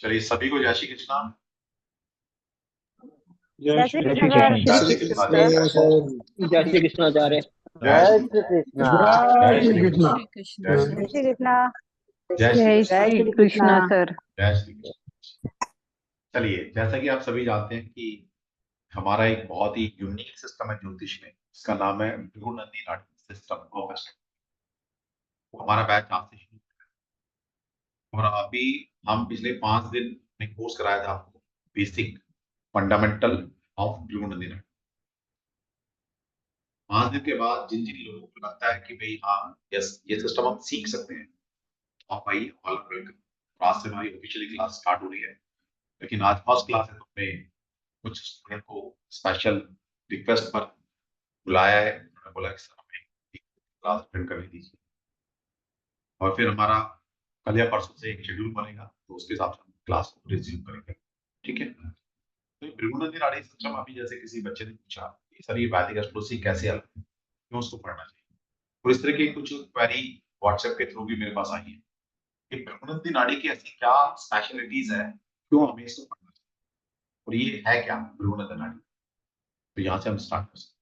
चलिए सभी को जय श्री कृष्णा। जय जय श्री श्री कृष्ण कृष्ण सर। सर। जय श्री कृष्णा जय कृष्ण श्री कृष्णा। जय श्री कृष्ण आचार्य। जय जय श्री श्री कृष्णा। जय जय श्री श्री कृष्ण। कृष्णा। श्री कृष्ण जय श्री सर। कृष्णा। श्री कृष्णा। जय श्री जय कृष्णा। श्री कृष्णा सर। जय श्री कृष्णा। चलिए जैसा कि आप सभी जानते हैं कि हमारा एक बहुत ही यूनिक सिस्टम है ज्योतिष में, इसका नाम है भृगु नंदी नाडी सिस्टम ऑफ एस्ट्रोनॉमी। हमारा बैच आज से शुरू और अभी हम पिछले 5 दिन में कोर्स कराया था आपको basic fundamental of Bhrigu Nandi नाडी। 5 दिन के बाद जिन जिन लोगों को लगता है कि भाई हाँ यस ये सिस्टम हम सीख सकते हैं, आप आइए ऑल वेलकम। आज से हमारी ऑफिशियली क्लास स्टार्ट हो रही है, लेकिन आज फर्स्ट क्लास है तो हमने कुछ स्टूडेंट को स्पेशल रिक्वेस्ट पर बुलाया है। उन्होंने बोला कि सर हमें एक क्लास अटेंड करने दीजिए, और फिर हमारा कल या परसों से एक शेड्यूल बनेगा तो उसके हिसाब से हम क्लास को रिज्यूम करेंगे। ठीक है, तो ये भृगु नाड़ी सिस्टम अभी जैसे किसी बच्चे ने पूछा कि सर ये वैदिक एस्ट्रोलॉजी कैसे अलग है, क्यों उसको पढ़ना चाहिए, और इस तरह की कुछ क्वेरी व्हाट्सएप के थ्रू भी मेरे पास आई है कि भृगु नाड़ी की ऐसी क्या स्पेशलिटीज है, क्यों हमें इसको पढ़ना चाहिए, और ये है क्या भृगु नाड़ी। तो यहाँ से हम स्टार्ट कर सकते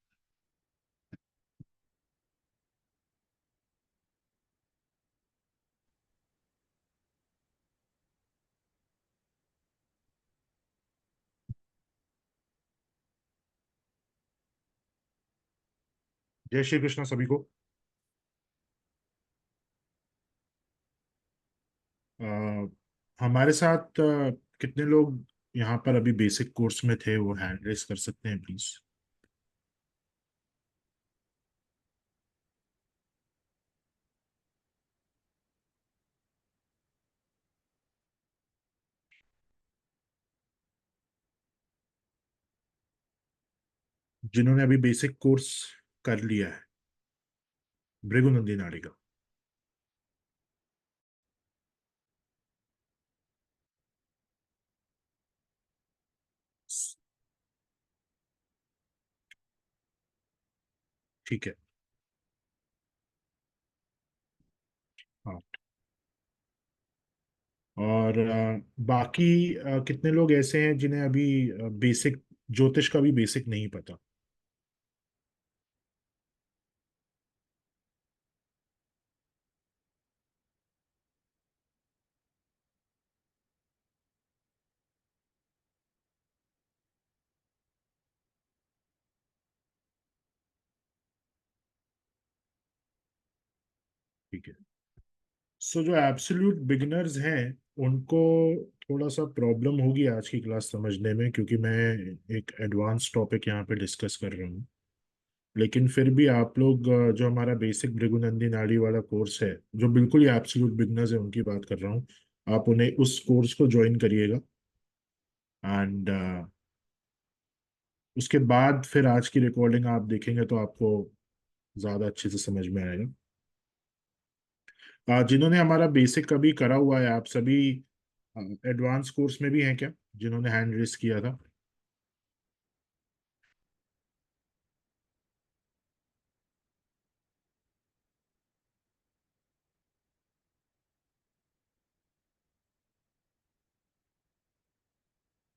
जय श्री कृष्ण सभी को। हमारे साथ कितने लोग यहाँ पर अभी बेसिक कोर्स में थे, वो हैंड रेस कर सकते हैं प्लीज। जिन्होंने अभी बेसिक कोर्स कर लिया है भृगु नंदी नाड़ी का। ठीक है। हाँ, और बाकी कितने लोग ऐसे हैं जिन्हें अभी बेसिक ज्योतिष का भी बेसिक नहीं पता। ठीक है। सो जो एब्सोल्यूट बिगिनर्स हैं उनको थोड़ा सा प्रॉब्लम होगी आज की क्लास समझने में, क्योंकि मैं एक एडवांस टॉपिक यहाँ पे डिस्कस कर रहा हूँ। लेकिन फिर भी आप लोग जो हमारा बेसिक भृगुनंदी नाड़ी वाला कोर्स है, जो बिल्कुल ही एब्सोल्यूट बिगिनर्स है उनकी बात कर रहा हूँ, आप उन्हें उस कोर्स को ज्वाइन करिएगा। एंड उसके बाद फिर आज की रिकॉर्डिंग आप देखेंगे तो आपको ज़्यादा अच्छे से समझ में आएगा। जिन्होंने हमारा बेसिक अभी करा हुआ है, आप सभी एडवांस कोर्स में भी हैं क्या, जिन्होंने हैंड रेस किया था।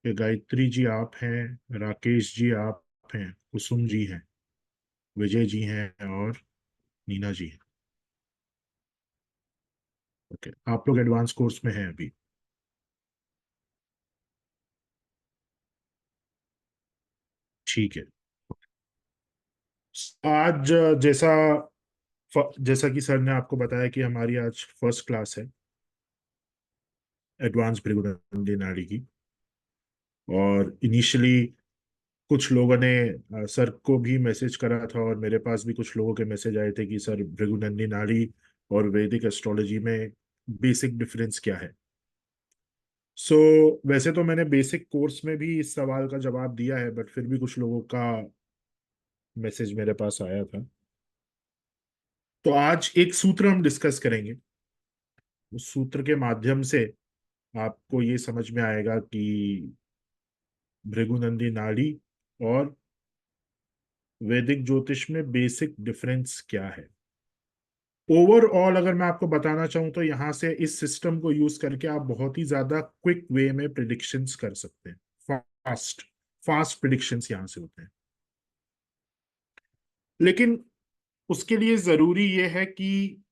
ये गायत्री जी आप हैं, राकेश जी आप हैं, कुसुम जी हैं, विजय जी हैं, और नीना जी हैं। ओके, आप लोग एडवांस कोर्स में हैं अभी। ठीक है। आज जैसा कि सर ने आपको बताया कि हमारी आज फर्स्ट क्लास है एडवांस भृगुनंदी नाड़ी की। और इनिशियली कुछ लोगों ने सर को भी मैसेज करा था, और मेरे पास भी कुछ लोगों के मैसेज आए थे कि सर भृगुनंदी नाड़ी और वैदिक एस्ट्रोलॉजी में बेसिक डिफरेंस क्या है। सो वैसे तो मैंने बेसिक कोर्स में भी इस सवाल का जवाब दिया है, बट फिर भी कुछ लोगों का मैसेज मेरे पास आया था। तो आज एक सूत्र हम डिस्कस करेंगे। उस सूत्र के माध्यम से आपको ये समझ में आएगा कि भृगुनंदी नाड़ी और वैदिक ज्योतिष में बेसिक डिफरेंस क्या है। ओवरऑल अगर मैं आपको बताना चाहूँ तो यहाँ से इस सिस्टम को यूज करके आप बहुत ही ज्यादा क्विक वे में प्रिडिक्शंस कर सकते हैं। फास्ट फास्ट प्रिडिक्शंस यहाँ से होते हैं। लेकिन उसके लिए जरूरी यह है कि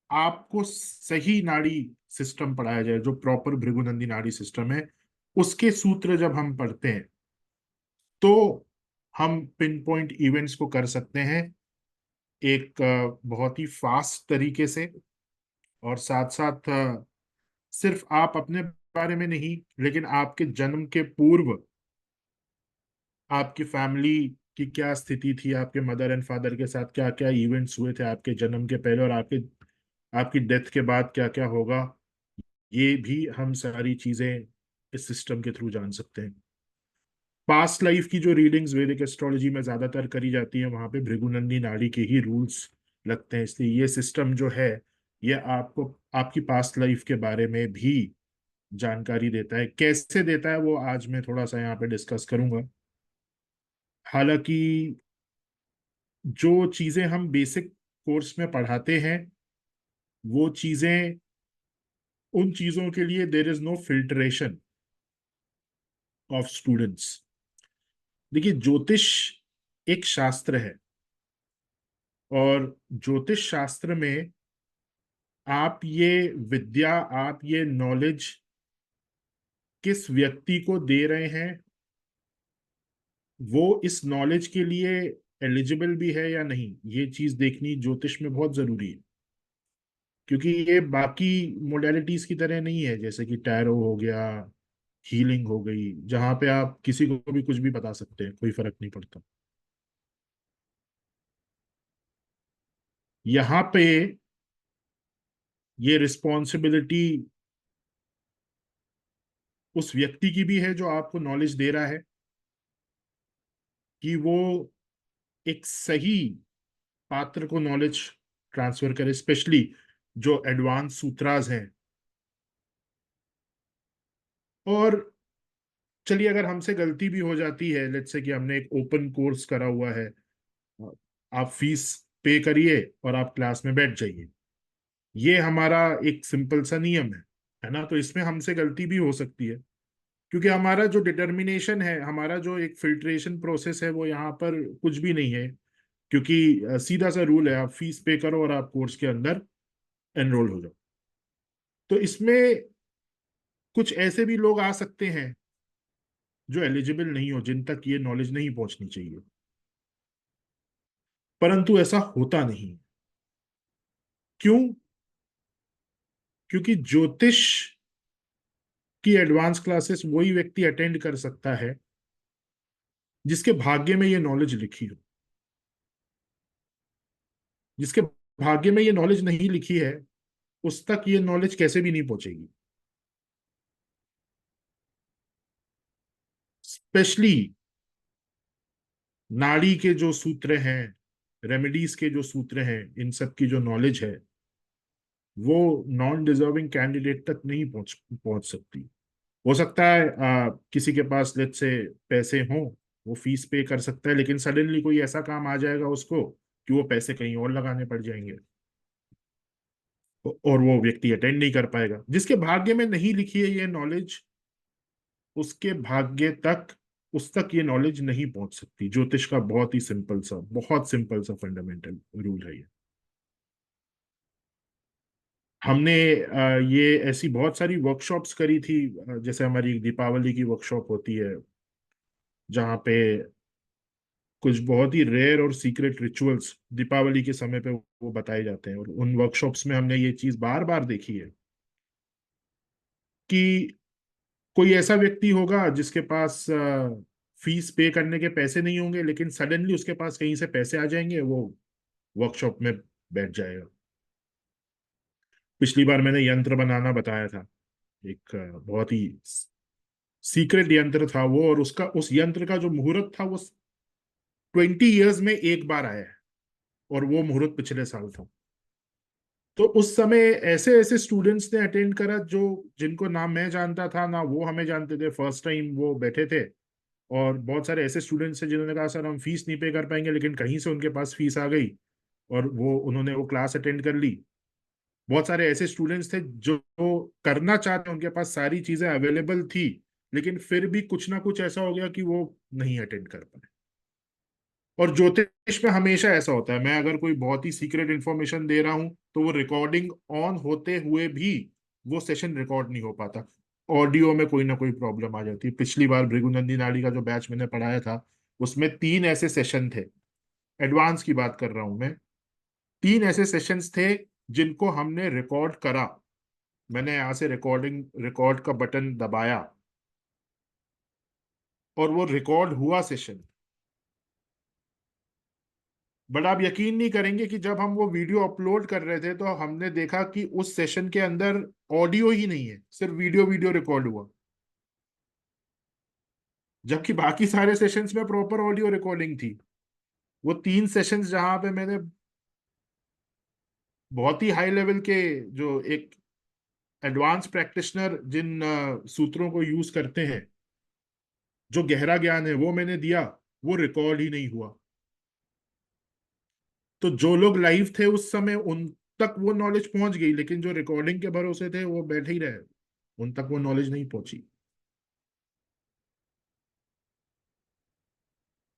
आपको सही नाड़ी सिस्टम पढ़ाया जाए, जो प्रॉपर भृगुनंदी नाड़ी सिस्टम है। उसके सूत्र जब हम पढ़ते हैं तो हम पिन पॉइंट इवेंट्स को कर सकते हैं एक बहुत ही फास्ट तरीके से। और साथ साथ सिर्फ आप अपने बारे में नहीं, लेकिन आपके जन्म के पूर्व आपकी फैमिली की क्या स्थिति थी, आपके मदर एंड फादर के साथ क्या क्या इवेंट्स हुए थे आपके जन्म के पहले, और आपकी डेथ के बाद क्या क्या होगा, ये भी हम सारी चीजें इस सिस्टम के थ्रू जान सकते हैं। पास्ट लाइफ की जो रीडिंग्स वैदिक एस्ट्रोलॉजी में ज्यादातर करी जाती है, वहां पे भृगुनंदी नाड़ी के ही रूल्स लगते हैं। इसलिए ये सिस्टम जो है, ये आपको आपकी पास्ट लाइफ के बारे में भी जानकारी देता है। कैसे देता है वो आज मैं थोड़ा सा यहाँ पे डिस्कस करूंगा। हालांकि जो चीजें हम बेसिक कोर्स में पढ़ाते हैं, वो चीजें, उन चीजों के लिए there is no filtration of students. देखिए, ज्योतिष एक शास्त्र है, और ज्योतिष शास्त्र में आप ये विद्या, आप ये नॉलेज किस व्यक्ति को दे रहे हैं, वो इस नॉलेज के लिए एलिजिबल भी है या नहीं, ये चीज देखनी ज्योतिष में बहुत जरूरी है। क्योंकि ये बाकी मोडेलिटीज की तरह नहीं है, जैसे कि टैरो हो गया, हीलिंग हो गई, जहां पे आप किसी को भी कुछ भी बता सकते हैं, कोई फर्क नहीं पड़ता। यहाँ पे ये रिस्पॉन्सिबिलिटी उस व्यक्ति की भी है जो आपको नॉलेज दे रहा है, कि वो एक सही पात्र को नॉलेज ट्रांसफर करे, स्पेशली जो एडवांस सूत्राज हैं। और चलिए, अगर हमसे गलती भी हो जाती है, लेट्स से कि हमने एक ओपन कोर्स करा हुआ है, आप फीस पे करिए और आप क्लास में बैठ जाइए, ये हमारा एक सिंपल सा नियम है ना। तो इसमें हमसे गलती भी हो सकती है, क्योंकि हमारा जो डिटर्मिनेशन है, हमारा जो एक फिल्ट्रेशन प्रोसेस है, वो यहाँ पर कुछ भी नहीं है। क्योंकि सीधा सा रूल है, आप फीस पे करो और आप कोर्स के अंदर एनरोल हो जाओ। तो इसमें कुछ ऐसे भी लोग आ सकते हैं जो एलिजिबल नहीं हो, जिन तक ये नॉलेज नहीं पहुंचनी चाहिए, परंतु ऐसा होता नहीं। क्यों? क्योंकि ज्योतिष की एडवांस क्लासेस वही व्यक्ति अटेंड कर सकता है जिसके भाग्य में ये नॉलेज लिखी हो। जिसके भाग्य में ये नॉलेज नहीं लिखी है, उस तक ये नॉलेज कैसे भी नहीं पहुंचेगी। स्पेशली नाड़ी के जो सूत्र हैं, रेमेडीज के जो सूत्र हैं, इन सब की जो नॉलेज है, वो नॉन डिजर्विंग कैंडिडेट तक नहीं पहुंच पहुंच सकती। हो सकता है किसी के पास लेट से पैसे हों, वो फीस पे कर सकता है, लेकिन सडनली कोई ऐसा काम आ जाएगा उसको कि वो पैसे कहीं और लगाने पड़ जाएंगे, और वो व्यक्ति अटेंड नहीं कर पाएगा। जिसके भाग्य में नहीं लिखी है ये नॉलेज, उसके भाग्य तक, उस तक ये नॉलेज नहीं पहुंच सकती। ज्योतिष का बहुत ही सिंपल सा, बहुत सिंपल सा फंडामेंटल रूल है ये। हमने ये ऐसी बहुत सारी वर्कशॉप्स करी थी। जैसे हमारी दीपावली की वर्कशॉप होती है, जहाँ पे कुछ बहुत ही रेयर और सीक्रेट रिचुअल्स दीपावली के समय पे वो बताए जाते हैं। और उन वर्कशॉप्स में हमने ये चीज बार बार देखी है कि कोई ऐसा व्यक्ति होगा जिसके पास फीस पे करने के पैसे नहीं होंगे, लेकिन सडनली उसके पास कहीं से पैसे आ जाएंगे, वो वर्कशॉप में बैठ जाएगा। पिछली बार मैंने यंत्र बनाना बताया था, एक बहुत ही सीक्रेट यंत्र था वो, और उसका, उस यंत्र का जो मुहूर्त था, वो 20 ईयर्स में एक बार आया है, और वो मुहूर्त पिछले साल था। तो उस समय ऐसे ऐसे स्टूडेंट्स ने अटेंड करा, जो जिनको ना मैं जानता था ना वो हमें जानते थे, फर्स्ट टाइम वो बैठे थे। और बहुत सारे ऐसे स्टूडेंट्स हैं जिन्होंने कहा सर हम फीस नहीं पे कर पाएंगे, लेकिन कहीं से उनके पास फीस आ गई, और वो उन्होंने वो क्लास अटेंड कर ली। बहुत सारे ऐसे स्टूडेंट्स थे जो करना चाहते, उनके पास सारी चीजें अवेलेबल थी, लेकिन फिर भी कुछ ना कुछ ऐसा हो गया कि वो नहीं अटेंड कर पाए। और ज्योतिष में हमेशा ऐसा होता है, मैं अगर कोई बहुत ही सीक्रेट इंफॉर्मेशन दे रहा हूं तो वो रिकॉर्डिंग ऑन होते हुए भी वो सेशन रिकॉर्ड नहीं हो पाता। ऑडियो में कोई ना कोई प्रॉब्लम आ जाती है। पिछली बार भृगुनंदी नाड़ी का जो बैच मैंने पढ़ाया था, उसमें 3 ऐसे सेशन थे, एडवांस की बात कर रहा हूं मैं। 3 ऐसे सेशंस थे जिनको हमने रिकॉर्ड करा। मैंने यहां से रिकॉर्ड का बटन दबाया और वो रिकॉर्ड हुआ सेशन। बट आप यकीन नहीं करेंगे कि जब हम वो वीडियो अपलोड कर रहे थे तो हमने देखा कि उस सेशन के अंदर ऑडियो ही नहीं है, सिर्फ वीडियो वीडियो रिकॉर्ड हुआ। जबकि बाकी सारे सेशंस में प्रॉपर ऑडियो रिकॉर्डिंग थी। वो 3 सेशंस जहां पे मैंने बहुत ही हाई लेवल के, जो एक एडवांस प्रैक्टिशनर जिन सूत्रों को यूज करते हैं, जो गहरा ज्ञान है वो मैंने दिया, वो रिकॉर्ड ही नहीं हुआ। तो जो लोग लाइव थे उस समय उन तक वो नॉलेज पहुंच गई, लेकिन जो रिकॉर्डिंग के भरोसे थे वो बैठे ही रहे, उन तक वो नॉलेज नहीं पहुंची।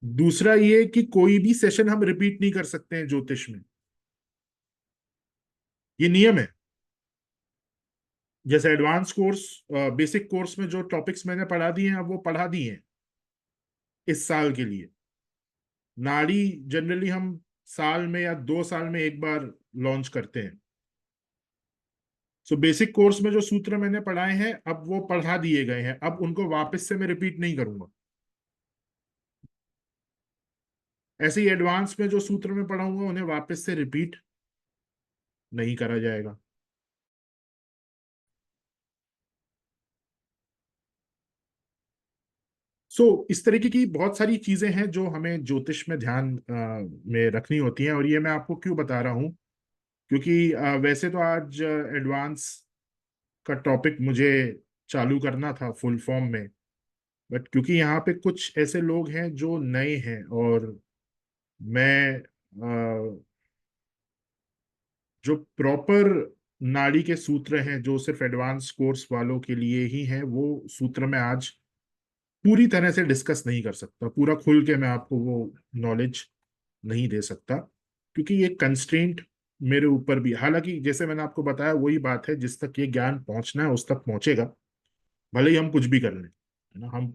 दूसरा ये कि कोई भी सेशन हम रिपीट नहीं कर सकते हैं ज्योतिष में, ये नियम है। जैसे एडवांस कोर्स, बेसिक कोर्स में जो टॉपिक्स मैंने पढ़ा दिए हैं अब वो पढ़ा दिए हैं इस साल के लिए। नाड़ी जनरली हम साल में या 2 साल में एक बार लॉन्च करते हैं। सो बेसिक कोर्स में जो सूत्र मैंने पढ़ाए हैं अब वो पढ़ा दिए गए हैं, अब उनको वापस से मैं रिपीट नहीं करूंगा। ऐसे ही एडवांस में जो सूत्र में पढ़ाऊंगा उन्हें वापस से रिपीट नहीं करा जाएगा। इस तरीके की बहुत सारी चीजें हैं जो हमें ज्योतिष में ध्यान में रखनी होती हैं। और ये मैं आपको क्यों बता रहा हूँ, क्योंकि वैसे तो आज एडवांस का टॉपिक मुझे चालू करना था फुल फॉर्म में, बट क्योंकि यहाँ पे कुछ ऐसे लोग हैं जो नए हैं, और मैं जो प्रॉपर नाड़ी के सूत्र हैं जो सिर्फ एडवांस कोर्स वालों के लिए ही हैं, वो सूत्र मैं आज पूरी तरह से डिस्कस नहीं कर सकता, पूरा खुल के मैं आपको वो नॉलेज नहीं दे सकता, क्योंकि ये कंस्ट्रेंट मेरे ऊपर भी। हालांकि जैसे मैंने आपको बताया वही बात है, जिस तक ये ज्ञान पहुंचना है उस तक पहुंचेगा, भले ही हम कुछ भी कर लें, है ना। हम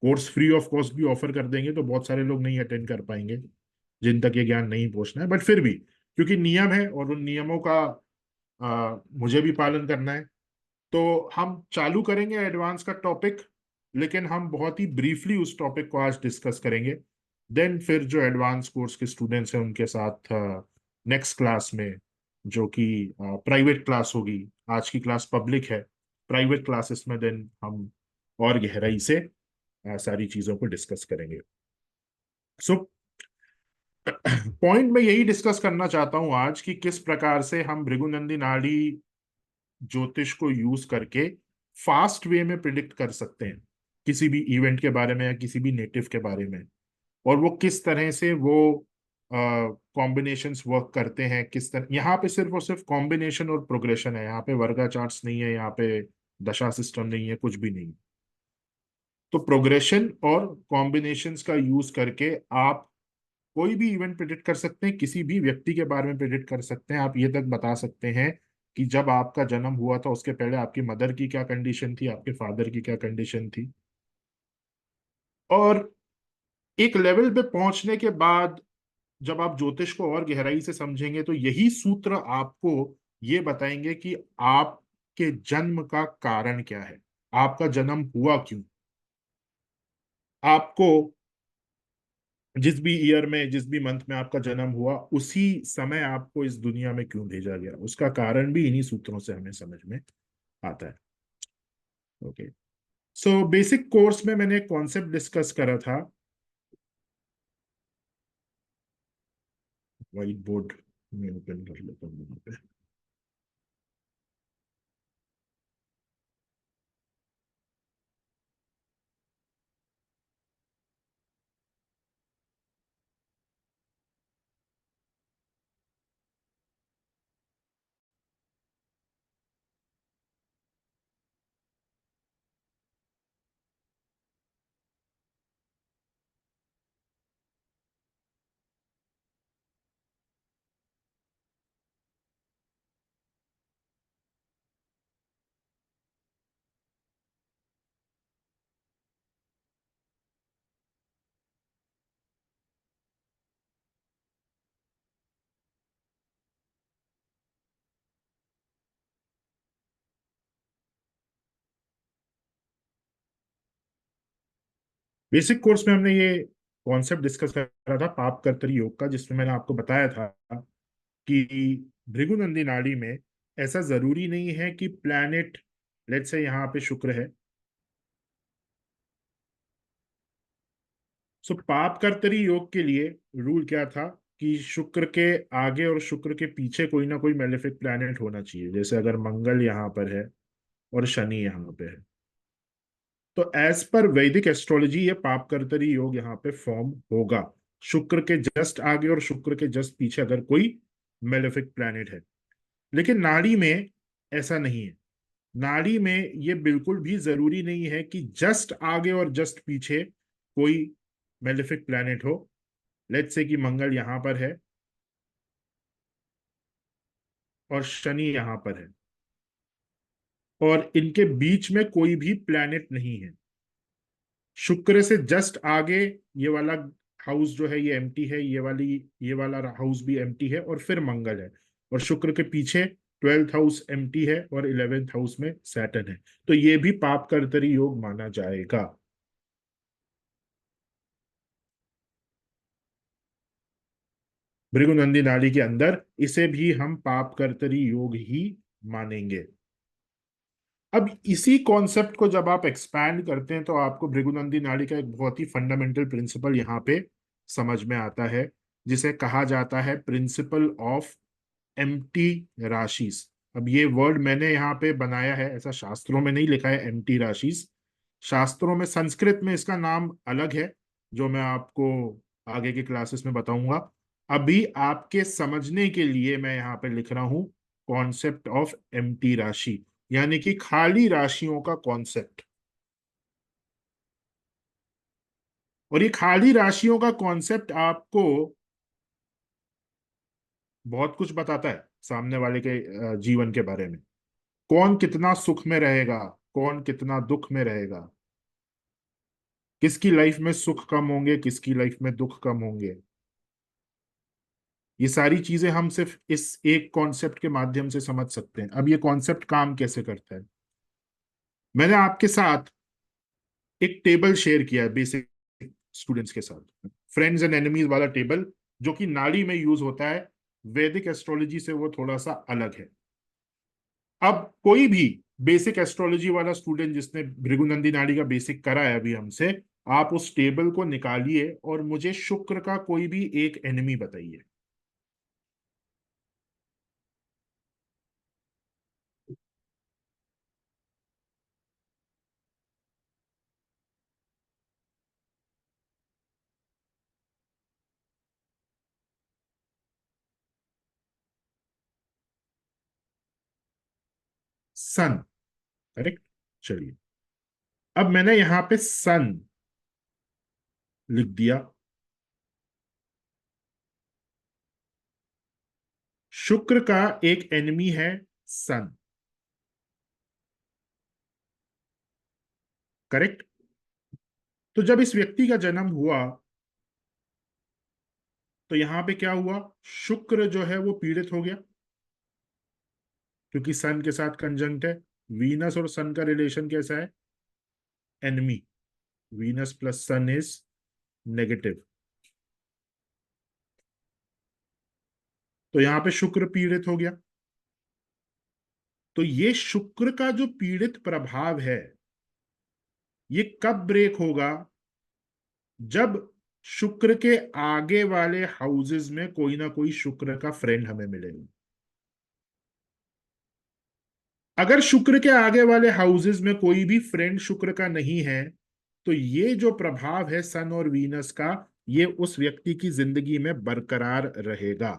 कोर्स फ्री ऑफ कॉस्ट भी ऑफर कर देंगे तो बहुत सारे लोग नहीं अटेंड कर पाएंगे जिन तक ये ज्ञान नहीं पहुंचना है। बट फिर भी क्योंकि नियम है और उन नियमों का मुझे भी पालन करना है, तो हम चालू करेंगे एडवांस का टॉपिक, लेकिन हम बहुत ही ब्रीफली उस टॉपिक को आज डिस्कस करेंगे। देन फिर जो एडवांस कोर्स के स्टूडेंट्स हैं उनके साथ नेक्स्ट क्लास में, जो कि प्राइवेट क्लास होगी, आज की क्लास पब्लिक है, प्राइवेट क्लासेस में देन हम और गहराई से सारी चीजों को डिस्कस करेंगे। सो पॉइंट मैं यही डिस्कस करना चाहता हूं आज, कि किस प्रकार से हम भृगुनंदी नाड़ी ज्योतिष को यूज करके फास्ट वे में प्रिडिक्ट कर सकते हैं किसी भी इवेंट के बारे में या किसी भी नेटिव के बारे में, और वो किस तरह से वो कॉम्बिनेशंस वर्क करते हैं, किस तरह। यहाँ पे सिर्फ और सिर्फ कॉम्बिनेशन और प्रोग्रेशन है, यहाँ पे वर्गा चार्ट्स नहीं है, यहाँ पे दशा सिस्टम नहीं है, कुछ भी नहीं। तो प्रोग्रेशन और कॉम्बिनेशंस का यूज करके आप कोई भी इवेंट प्रेडिक्ट कर सकते हैं, किसी भी व्यक्ति के बारे में प्रेडिक्ट कर सकते हैं। आप ये तक बता सकते हैं कि जब आपका जन्म हुआ था उसके पहले आपकी मदर की क्या कंडीशन थी, आपके फादर की क्या कंडीशन थी। और एक लेवल पे पहुंचने के बाद जब आप ज्योतिष को और गहराई से समझेंगे तो यही सूत्र आपको ये बताएंगे कि आपके जन्म का कारण क्या है, आपका जन्म हुआ क्यों, आपको जिस भी ईयर में, जिस भी मंथ में आपका जन्म हुआ उसी समय आपको इस दुनिया में क्यों भेजा गया, उसका कारण भी इन्हीं सूत्रों से हमें समझ में आता है। ओके। सो बेसिक कोर्स में मैंने एक कॉन्सेप्ट डिस्कस करा था। व्हाइट बोर्ड में ओपन कर लेता हूँ यहाँ पे। बेसिक कोर्स में हमने ये कॉन्सेप्ट डिस्कस करा था पाप कर्तरी योग का, जिसमें मैंने आपको बताया था कि भृगुनंदी नाड़ी में ऐसा जरूरी नहीं है कि प्लैनेट, लेट्स से यहाँ पे शुक्र है, सो पाप कर्तरी योग के लिए रूल क्या था कि शुक्र के आगे और शुक्र के पीछे कोई ना कोई मेलेफिक प्लैनेट होना चाहिए। जैसे अगर मंगल यहाँ पर है और शनि यहाँ पे है, तो एज पर वैदिक एस्ट्रोलॉजी ये पाप कर्तरी योग यहाँ पे फॉर्म होगा, शुक्र के जस्ट आगे और शुक्र के जस्ट पीछे अगर कोई मेलेफिक प्लैनेट है। लेकिन नाड़ी में ऐसा नहीं है। नाड़ी में ये बिल्कुल भी जरूरी नहीं है कि जस्ट आगे और जस्ट पीछे कोई मेलेफिक प्लैनेट हो। लेट्स से कि मंगल यहां पर है और शनि यहां पर है, और इनके बीच में कोई भी प्लैनेट नहीं है। शुक्र से जस्ट आगे ये वाला हाउस जो है ये एम्प्टी है, ये वाला हाउस भी एम्प्टी है, और फिर मंगल है। और शुक्र के पीछे 12th हाउस एम्प्टी है और 11th हाउस में सैटर्न है। तो ये भी पाप कर्तरी योग माना जाएगा। भृगुनंदी नाड़ी के अंदर इसे भी हम पाप कर्तरी योग ही मानेंगे। अब इसी कॉन्सेप्ट को जब आप एक्सपैंड करते हैं तो आपको भृगुनंदी नाड़ी का एक बहुत ही फंडामेंटल प्रिंसिपल यहाँ पे समझ में आता है, जिसे कहा जाता है प्रिंसिपल ऑफ एम्प्टी राशिस। अब ये वर्ड मैंने यहाँ पे बनाया है, ऐसा शास्त्रों में नहीं लिखा है एम्प्टी राशिस। शास्त्रों में, संस्कृत में इसका नाम अलग है, जो मैं आपको आगे के क्लासेस में बताऊंगा। अभी आपके समझने के लिए मैं यहाँ पे लिख रहा हूं कॉन्सेप्ट ऑफ एम्प्टी राशि, यानी कि खाली राशियों का कॉन्सेप्ट। और ये खाली राशियों का कॉन्सेप्ट आपको बहुत कुछ बताता है सामने वाले के जीवन के बारे में। कौन कितना सुख में रहेगा, कौन कितना दुख में रहेगा, किसकी लाइफ में सुख कम होंगे, किसकी लाइफ में दुख कम होंगे। ये सारी चीजें हम सिर्फ इस एक कॉन्सेप्ट के माध्यम से समझ सकते हैं। अब ये कॉन्सेप्ट काम कैसे करता है, मैंने आपके साथ एक टेबल शेयर किया है बेसिक स्टूडेंट्स के साथ, फ्रेंड्स एंड एनिमीज वाला टेबल, जो कि नाड़ी में यूज होता है। वैदिक एस्ट्रोलॉजी से वो थोड़ा सा अलग है। अब कोई भी बेसिक एस्ट्रोलॉजी वाला स्टूडेंट जिसने भृगुनंदी नाड़ी का बेसिक करा है अभी हमसे, आप उस टेबल को निकालिए और मुझे शुक्र का कोई भी एक एनिमी बताइए। सन, करेक्ट। चलिए, अब मैंने यहां पे सन लिख दिया। शुक्र का एक एनिमी है सन, करेक्ट। तो जब इस व्यक्ति का जन्म हुआ तो यहां पे क्या हुआ, शुक्र जो है वो पीड़ित हो गया, क्योंकि सन के साथ कंजंक्ट है। वीनस और सन का रिलेशन कैसा है, enemy. Venus plus sun is negative. तो यहां पे शुक्र पीड़ित हो गया। तो ये शुक्र का जो पीड़ित प्रभाव है, ये कब ब्रेक होगा, जब शुक्र के आगे वाले हाउसेस में कोई ना कोई शुक्र का फ्रेंड हमें मिलेगा। अगर शुक्र के आगे वाले हाउसेस में कोई भी फ्रेंड शुक्र का नहीं है, तो ये जो प्रभाव है सन और वीनस का, ये उस व्यक्ति की जिंदगी में बरकरार रहेगा।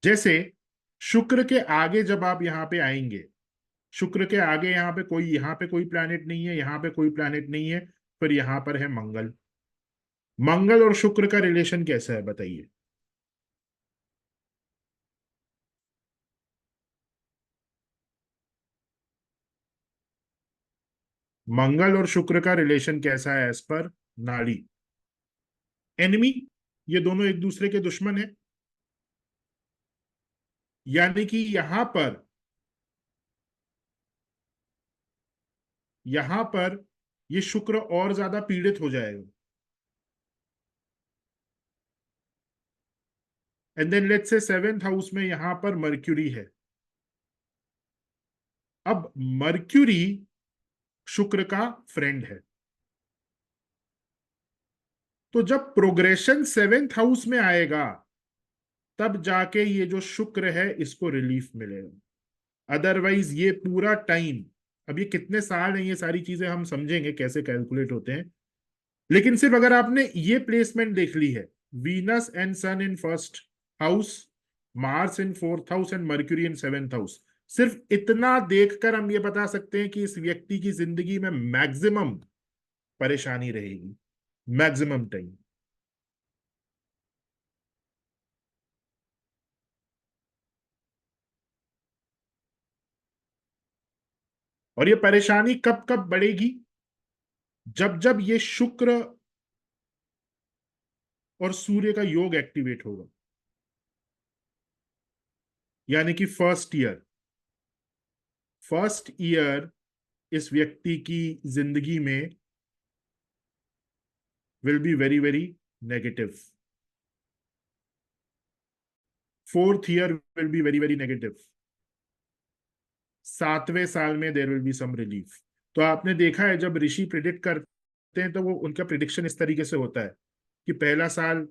जैसे शुक्र के आगे जब आप यहां पे आएंगे, शुक्र के आगे यहाँ पे कोई प्लैनेट नहीं है, यहाँ पे कोई प्लैनेट नहीं है, फिर यहां पर है मंगल। मंगल और शुक्र का रिलेशन कैसा है बताइए। मंगल और शुक्र का रिलेशन कैसा है एज पर नाड़ी, एनिमी। ये दोनों एक दूसरे के दुश्मन है। यानी कि यहां पर यहां पर ये शुक्र और ज्यादा पीड़ित हो जाएगा। And then let's say 7th house में यहां पर मर्क्यूरी है। अब मर्क्यूरी शुक्र का फ्रेंड है, तो जब प्रोग्रेशन 7th हाउस में आएगा तब जाके ये जो शुक्र है इसको रिलीफ मिलेगा। अदरवाइज ये पूरा टाइम, अब ये कितने साल हैं ये सारी चीजें हम समझेंगे कैसे कैलकुलेट होते हैं, लेकिन सिर्फ अगर आपने ये प्लेसमेंट देख ली है, Venus and sun in first house, Mars in 4th house and Mercury in 7th house, सिर्फ इतना देखकर हम ये बता सकते हैं कि इस व्यक्ति की जिंदगी में मैक्सिमम परेशानी रहेगी, मैक्सिमम टाइम। और ये परेशानी कब कब बढ़ेगी, जब जब ये शुक्र और सूर्य का योग एक्टिवेट होगा, यानी कि फर्स्ट ईयर इस व्यक्ति की जिंदगी में will be very very negative. 4th year will be very very negative. 7वें साल में there will be some relief. तो आपने देखा है जब ऋषि प्रिडिक्ट करते हैं तो वो उनका प्रिडिक्शन इस तरीके से होता है कि पहला साल,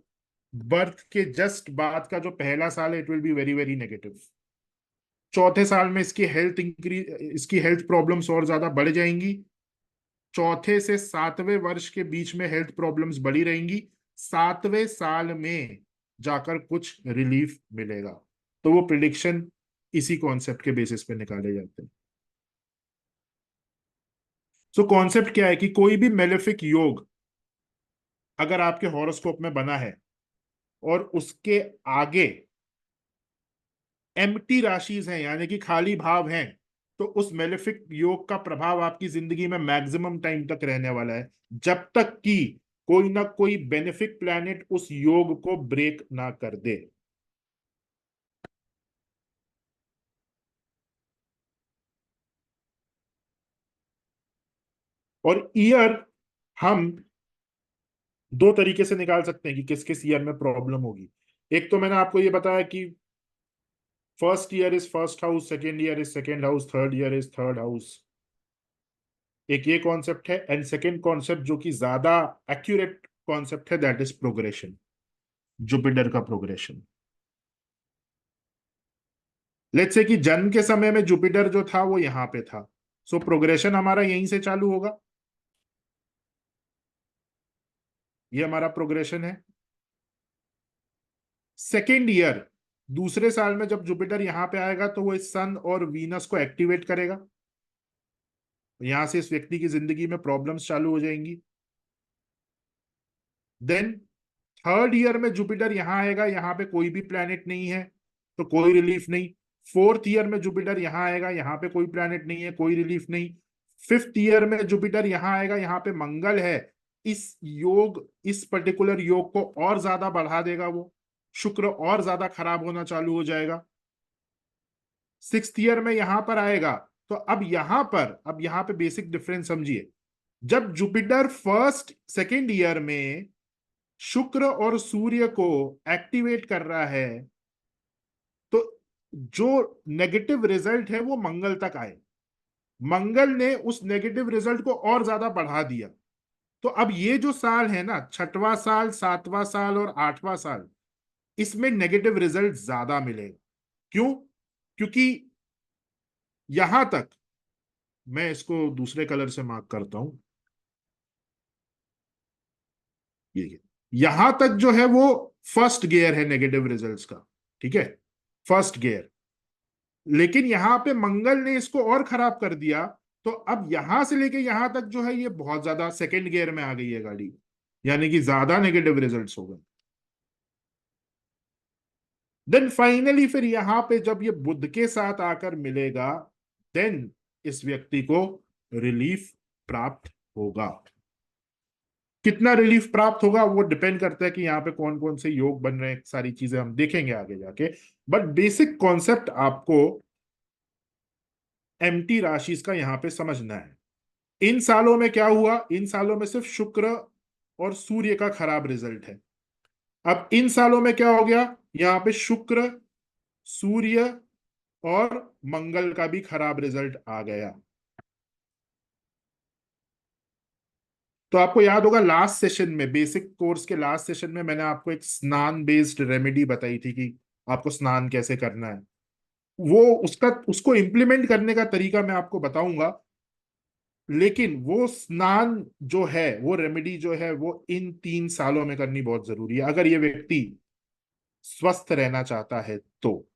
बर्थ के जस्ट बाद का जो पहला साल है, it will be very very negative. चौथे साल में इसकी हेल्थ प्रॉब्लम्स और ज्यादा बढ़ जाएंगी। चौथे से 7वें वर्ष के बीच में हेल्थ प्रॉब्लम्स बढ़ी रहेंगी। 7वें साल में जाकर कुछ रिलीफ मिलेगा। तो वो प्रिडिक्शन इसी कॉन्सेप्ट के बेसिस पे निकाले जाते हैं। सो कॉन्सेप्ट क्या है कि कोई भी मेलेफिक योग अगर आपके हॉरोस्कोप में बना है और उसके आगे एम्प्टी राशिज हैं, यानी कि खाली भाव हैं, तो उस मेलेफिक योग का प्रभाव आपकी जिंदगी में मैक्सिमम टाइम तक रहने वाला है, जब तक कि कोई ना कोई बेनिफिक प्लैनेट उस योग को ब्रेक ना कर दे। और ईयर हम दो तरीके से निकाल सकते हैं कि किस किस ईयर में प्रॉब्लम होगी। एक तो मैंने आपको ये बताया कि first year is first house, second year is second house, third year is third house. एक ये कॉन्सेप्ट है। एंड सेकेंड कॉन्सेप्ट जो कि ज्यादा एक्यूरेट कॉन्सेप्ट है, दैट इज प्रोग्रेशन, जुपिटर का प्रोग्रेशन। लेट्स से कि जन्म के समय में जुपिटर जो था वो यहां पे था, सो प्रोग्रेशन हमारा यहीं से चालू होगा। ये हमारा प्रोग्रेशन है। सेकेंड ईयर, दूसरे साल में जब जुपिटर यहां पे आएगा तो वो इस सन और वीनस को एक्टिवेट करेगा। यहां से इस व्यक्ति की जिंदगी में प्रॉब्लम्स चालू हो जाएंगी। देन थर्ड ईयर में जुपिटर यहां आएगा, यहां पे कोई भी प्लैनेट नहीं है तो कोई रिलीफ नहीं। फोर्थ ईयर में जुपिटर यहां आएगा, यहां पे कोई प्लैनेट नहीं है, कोई रिलीफ नहीं। फिफ्थ ईयर में जुपिटर यहां आएगा, यहां पे मंगल है। इस पर्टिकुलर योग को और ज्यादा बढ़ा देगा वो, शुक्र और ज्यादा खराब होना चालू हो जाएगा। सिक्स्थ ईयर में यहां पर आएगा, तो अब यहां पे बेसिक डिफरेंस समझिए। जब जुपिटर फर्स्ट सेकेंड ईयर में शुक्र और सूर्य को एक्टिवेट कर रहा है, तो जो नेगेटिव रिजल्ट है वो मंगल तक आए। मंगल ने उस नेगेटिव रिजल्ट को और ज्यादा बढ़ा दिया। तो अब ये जो साल है ना, छठवां साल, सातवां साल और आठवां साल, इसमें नेगेटिव रिजल्ट ज्यादा मिलेगा। क्यों? क्योंकि यहां तक, मैं इसको दूसरे कलर से मार्क करता हूं, ये यहां तक जो है वो फर्स्ट गियर है नेगेटिव रिजल्ट्स का, ठीक है, फर्स्ट गियर। लेकिन यहां पे मंगल ने इसको और खराब कर दिया, तो अब यहां से लेके यहां तक जो है ये बहुत ज्यादा सेकेंड गियर में आ गई है गाड़ी, यानी कि ज्यादा नेगेटिव रिजल्ट्स हो गए। देन फाइनली फिर यहां पे जब ये बुध के साथ आकर मिलेगा, देन इस व्यक्ति को रिलीफ प्राप्त होगा। कितना रिलीफ प्राप्त होगा वो डिपेंड करता है कि यहाँ पे कौन कौन से योग बन रहे हैं, सारी चीजें हम देखेंगे आगे जाके। बट बेसिक कॉन्सेप्ट आपको एम्प्टी राशिज का यहाँ पे समझना है। इन सालों में क्या हुआ, इन सालों में सिर्फ शुक्र और सूर्य का खराब रिजल्ट है। अब इन सालों में क्या हो गया, यहाँ पे शुक्र, सूर्य और मंगल का भी खराब रिजल्ट आ गया। तो आपको याद होगा लास्ट सेशन में, बेसिक कोर्स के लास्ट सेशन में, मैंने आपको एक स्नान बेस्ड रेमेडी बताई थी कि आपको स्नान कैसे करना है। वो उसका उसको इम्प्लीमेंट करने का तरीका मैं आपको बताऊंगा, लेकिन वो स्नान जो है, वो रेमेडी जो है, वो इन 3 सालों में करनी बहुत जरूरी है अगर ये व्यक्ति स्वस्थ रहना चाहता है तो।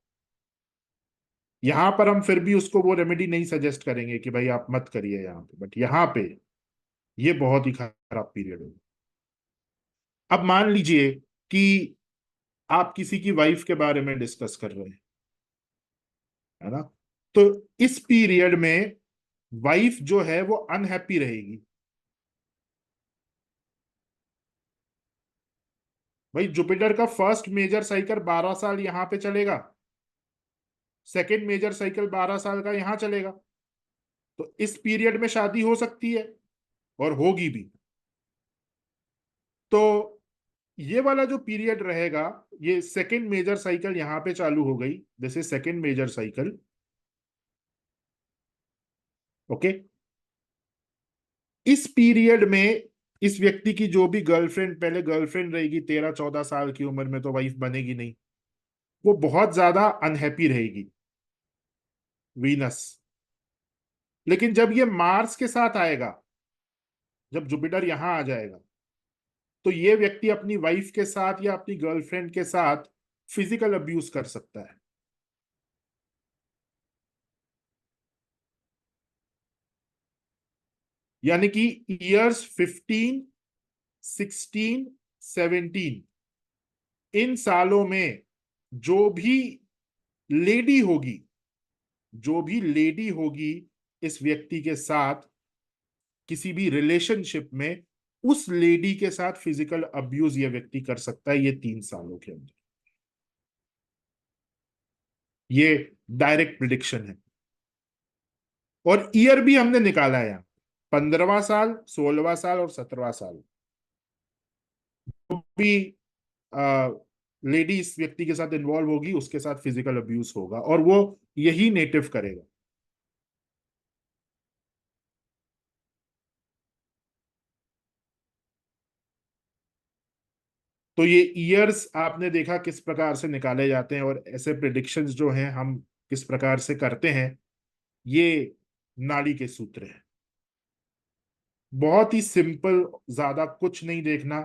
यहां पर हम फिर भी उसको वो रेमेडी नहीं सजेस्ट करेंगे कि भाई आप मत करिए यहाँ पे, बट यहाँ पे ये बहुत ही खराब पीरियड है। अब मान लीजिए कि आप किसी की वाइफ के बारे में डिस्कस कर रहे हैं, है ना, तो इस पीरियड में वाइफ जो है वो अनहैप्पी रहेगी। भाई जुपिटर का फर्स्ट मेजर साइकिल 12 साल यहां पे चलेगा, सेकंड मेजर साइकिल 12 साल का यहां चलेगा। तो इस पीरियड में शादी हो सकती है और होगी भी। तो ये वाला जो पीरियड रहेगा, ये सेकंड मेजर साइकिल यहां पे चालू हो गई, this is second major cycle. Okay, इस पीरियड में इस व्यक्ति की जो भी गर्लफ्रेंड, पहले गर्लफ्रेंड रहेगी 13-14 साल की उम्र में, तो वाइफ बनेगी नहीं, वो बहुत ज्यादा अनहैप्पी रहेगी, वीनस। लेकिन जब ये मार्स के साथ आएगा, जब जुपिटर यहां आ जाएगा, तो ये व्यक्ति अपनी वाइफ के साथ या अपनी गर्लफ्रेंड के साथ फिजिकल अब्यूज कर सकता है। यानी कि ईयर्स 15, 16, 17, इन सालों में जो भी लेडी होगी, जो भी लेडी होगी इस व्यक्ति के साथ किसी भी रिलेशनशिप में, उस लेडी के साथ फिजिकल अब्यूज ये व्यक्ति कर सकता है ये 3 सालों के अंदर। ये डायरेक्ट प्रिडिक्शन है। और ईयर भी हमने निकाला है यहाँ, 15वां साल, 16वां साल और 17वां साल। जो भी लेडी इस व्यक्ति के साथ इन्वॉल्व होगी उसके साथ फिजिकल अब्यूज होगा, और वो यही नेटिव करेगा। तो ये ईयर्स आपने देखा किस प्रकार से निकाले जाते हैं, और ऐसे प्रिडिक्शंस जो हैं हम किस प्रकार से करते हैं, ये नाड़ी के सूत्र है। बहुत ही सिंपल, ज्यादा कुछ नहीं देखना,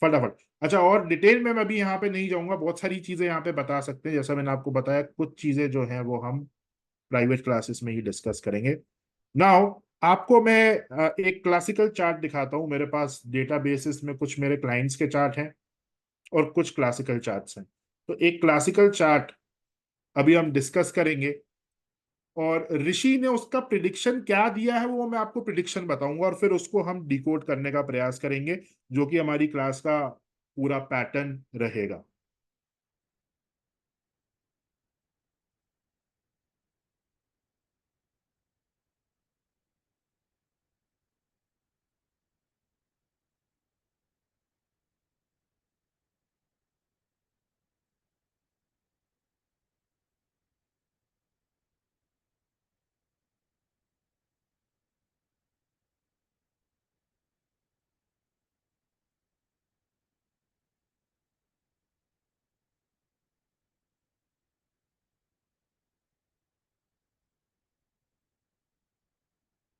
फटाफट। अच्छा, और डिटेल में मैं अभी यहाँ पे नहीं जाऊंगा, बहुत सारी चीजें यहाँ पे बता सकते हैं, जैसा मैंने आपको बताया, कुछ चीजें जो हैं वो हम प्राइवेट क्लासेस में ही डिस्कस करेंगे। नाउ आपको मैं एक क्लासिकल चार्ट दिखाता हूँ। मेरे पास डेटाबेसेस में कुछ मेरे क्लाइंट्स के चार्ट हैं और कुछ क्लासिकल चार्ट्स हैं। तो एक क्लासिकल चार्ट अभी हम डिस्कस करेंगे, और ऋषि ने उसका प्रिडिक्शन क्या दिया है वो मैं आपको प्रिडिक्शन बताऊंगा, और फिर उसको हम डिकोड करने का प्रयास करेंगे, जो कि हमारी क्लास का पूरा पैटर्न रहेगा।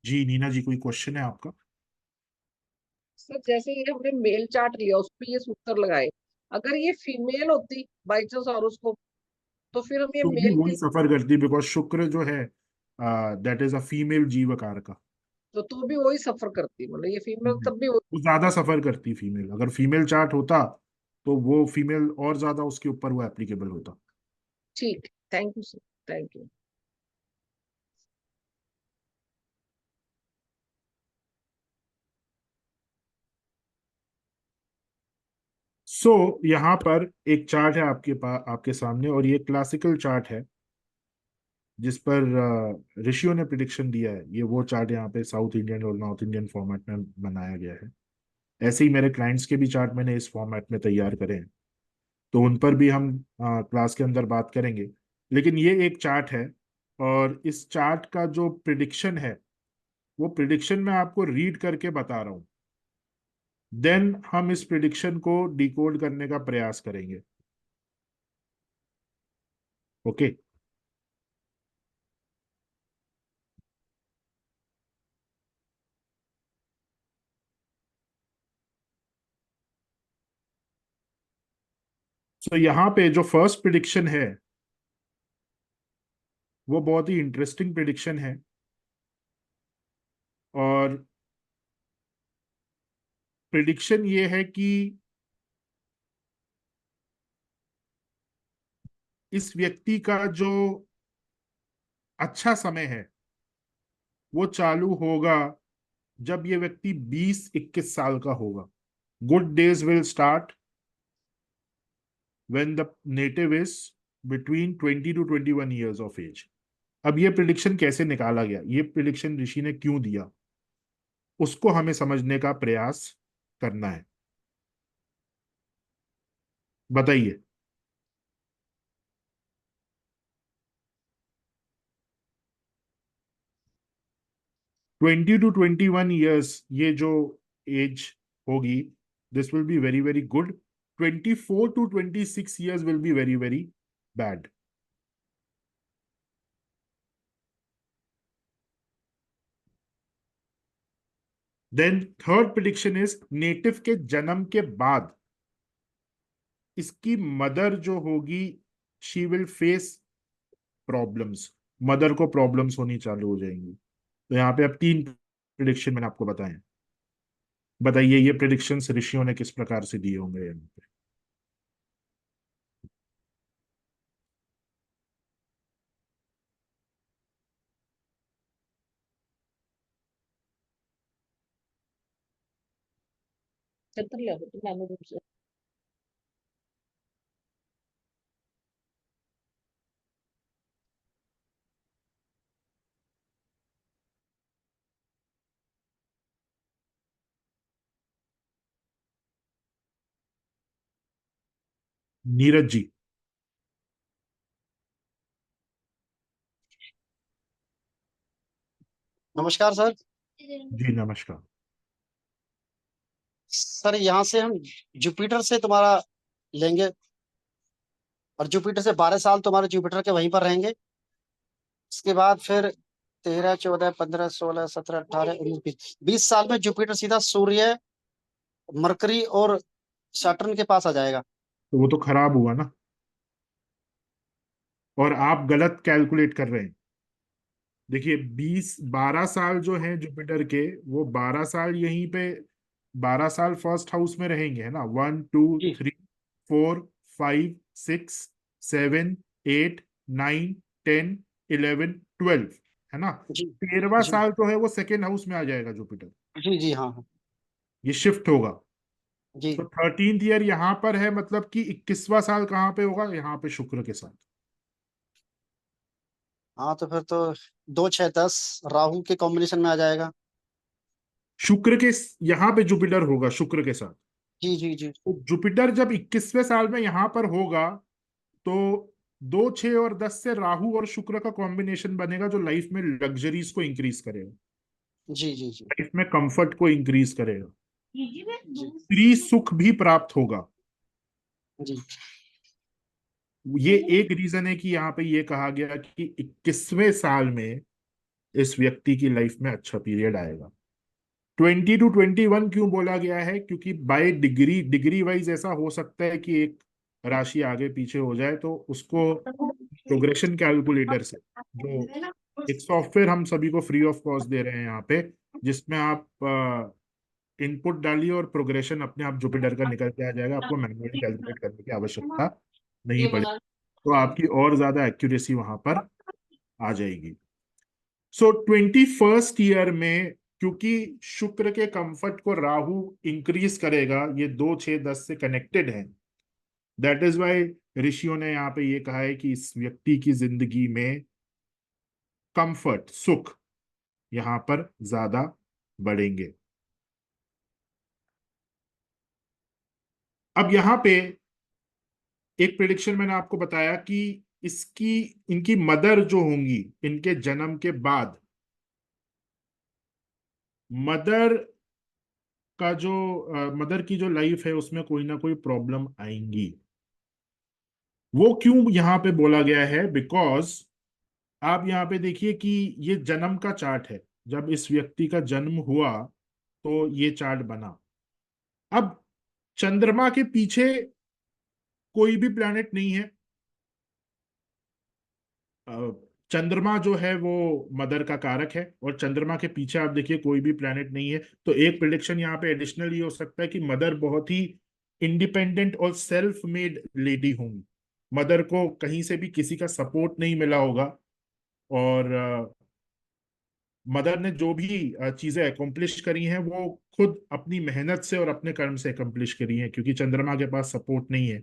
जी नीना जी, कोई क्वेश्चन है आपका? सर जैसे ये हमने मेल चार्ट लिया उस पे ये सूत्र लगाए, अगर ये फीमेल होती बाई चांस और उसको, तो फिर हम ये तो भी मेल वही के, सफर करती, बिकॉज शुक्र जो है दैट इज अ फीमेल जीवकार का। तो भी वही सफर करती, मतलब ये फीमेल तब भी वो ज्यादा सफर करती फीमेल, अगर फीमेल चार्ट होता तो वो फीमेल और ज्यादा उसके ऊपर वो एप्लीकेबल होता। ठीक। Thank you sir, thank you. So यहाँ पर एक चार्ट है आपके पास, आपके सामने, और ये क्लासिकल चार्ट है। जिस पर ऋषियों ने प्रिडिक्शन दिया है, ये वो चार्ट यहाँ पे साउथ इंडियन और नॉर्थ इंडियन फॉर्मेट में बनाया गया है। ऐसे ही मेरे क्लाइंट्स के भी चार्ट मैंने इस फॉर्मेट में तैयार करे हैं, तो उन पर भी हम क्लास के अंदर बात करेंगे। लेकिन ये एक चार्ट है, और इस चार्ट का जो प्रिडिक्शन है, वो प्रिडिक्शन मैं आपको रीड करके बता रहा हूँ। देन हम इस प्रिडिक्शन को डिकोड करने का प्रयास करेंगे। ओके। सो यहाँ पे जो फर्स्ट प्रिडिक्शन है, वो बहुत ही इंटरेस्टिंग प्रिडिक्शन है। और प्रिडिक्शन ये है कि इस व्यक्ति का जो अच्छा समय है वो चालू होगा जब ये व्यक्ति 20-21 साल का होगा। Good days will start when the native is between 20 to 21 years of age। अब ये प्रिडिक्शन कैसे निकाला गया, ये प्रिडिक्शन ऋषि ने क्यों दिया, उसको हमें समझने का प्रयास करना है। बताइए। 20 to 21 years ये जो एज होगी, this will be very very good. 24 to 26 years will be very very bad. Then third prediction is native के जन्म के बाद इसकी मदर जो होगी, she will face problems. Mother को प्रॉब्लम्स होनी चालू हो जाएंगी। तो यहाँ पे अब 3 प्रिडिक्शन मैंने आपको बताए हैं। बताइए ये प्रिडिक्शंस ऋषियों ने किस प्रकार से दिए होंगे यहाँ पे। चित्र ले तो मैंने रूप से। नीरज जी। नमस्कार सर। जी नमस्कार। सर यहाँ से हम जुपिटर से तुम्हारा लेंगे, और जुपिटर से 12 साल तुम्हारे जुपिटर के वहीं पर रहेंगे। इसके बाद फिर 13, 14, 15, 16, 17, 18, 19, 20 साल में जुपिटर सीधा सूर्य, मरकरी और सैटर्न के पास आ जाएगा। तो वो तो खराब हुआ ना, और आप गलत कैलकुलेट कर रहे हैं। देखिए 12 साल जो हैं जुपिटर के, वो 12 साल यहीं पे, 12 साल फर्स्ट हाउस में रहेंगे, है ना। 1 2 जी 3 4 5 6 7 8 9 10 11 12, है ना। जी 13वां जी साल जो है वो सेकेंड हाउस में आ जाएगा जुपिटर। जी जी हाँ हाँ ये शिफ्ट होगा। जी तो 13th ईयर यहाँ पर है, मतलब कि 21वां साल कहाँ पे होगा, यहाँ पे शुक्र के साथ। हाँ। तो फिर तो 2, 6, 10 राहु के कॉम्बिनेशन में आ जाएगा। शुक्र के यहाँ पे जुपिटर होगा शुक्र के साथ। जी जी जी तो जुपिटर जब 21वें साल में यहां पर होगा, तो 2 6 और 10 से राहु और शुक्र का कॉम्बिनेशन बनेगा, जो लाइफ में लग्जरीज को इंक्रीज करेगा, जी जी जी लाइफ में कंफर्ट को इंक्रीज करेगा, जी स्त्री सुख भी प्राप्त होगा। जी ये एक रीजन है कि यहाँ पे ये कहा गया कि 21वें साल में इस व्यक्ति की लाइफ में अच्छा पीरियड आएगा। 20 to 21 क्यों बोला गया है, क्योंकि बाय डिग्री डिग्री वाइज ऐसा हो सकता है कि एक राशि आगे पीछे हो जाए, तो उसको प्रोग्रेशन कैलकुलेटर से, जो एक सॉफ्टवेयर हम सभी को फ्री ऑफ कॉस्ट दे रहे हैं यहाँ पे, जिसमें आप इनपुट डालिए और प्रोग्रेशन अपने आप जुपिटर का निकल के आ जाएगा, आपको मैन्युअली कैलकुलेट करने की आवश्यकता नहीं पड़ेगी। तो आपकी और ज्यादा एक्यूरेसी वहां पर आ जाएगी। सो 21st ईयर में, क्योंकि शुक्र के कंफर्ट को राहु इंक्रीज करेगा, ये 2 6 10 से कनेक्टेड है, दैट इज वाई ऋषियों ने यहाँ पे ये कहा है कि इस व्यक्ति की जिंदगी में कंफर्ट, सुख यहां पर ज्यादा बढ़ेंगे। अब यहां पे एक प्रिडिक्शन मैंने आपको बताया कि इसकी इनकी मदर जो होंगी इनके जन्म के बाद, मदर का जो मदर की जो लाइफ है उसमें कोई ना कोई प्रॉब्लम आएंगी। वो क्यों यहां पे बोला गया है? बिकॉज आप यहाँ पे देखिए कि ये जन्म का चार्ट है। जब इस व्यक्ति का जन्म हुआ तो ये चार्ट बना। अब चंद्रमा के पीछे कोई भी प्लैनेट नहीं है। अ, चंद्रमा जो है वो मदर का कारक है, और चंद्रमा के पीछे आप देखिए कोई भी प्लैनेट नहीं है। तो एक प्रिडिक्शन यहाँ पे एडिशनल ये हो सकता है कि मदर बहुत ही इंडिपेंडेंट और सेल्फ मेड लेडी होंगी। मदर को कहीं से भी किसी का सपोर्ट नहीं मिला होगा, और मदर ने जो भी चीजें अकम्प्लिश करी हैं वो खुद अपनी मेहनत से और अपने कर्म से अकम्प्लिश करी हैं, क्योंकि चंद्रमा के पास सपोर्ट नहीं है।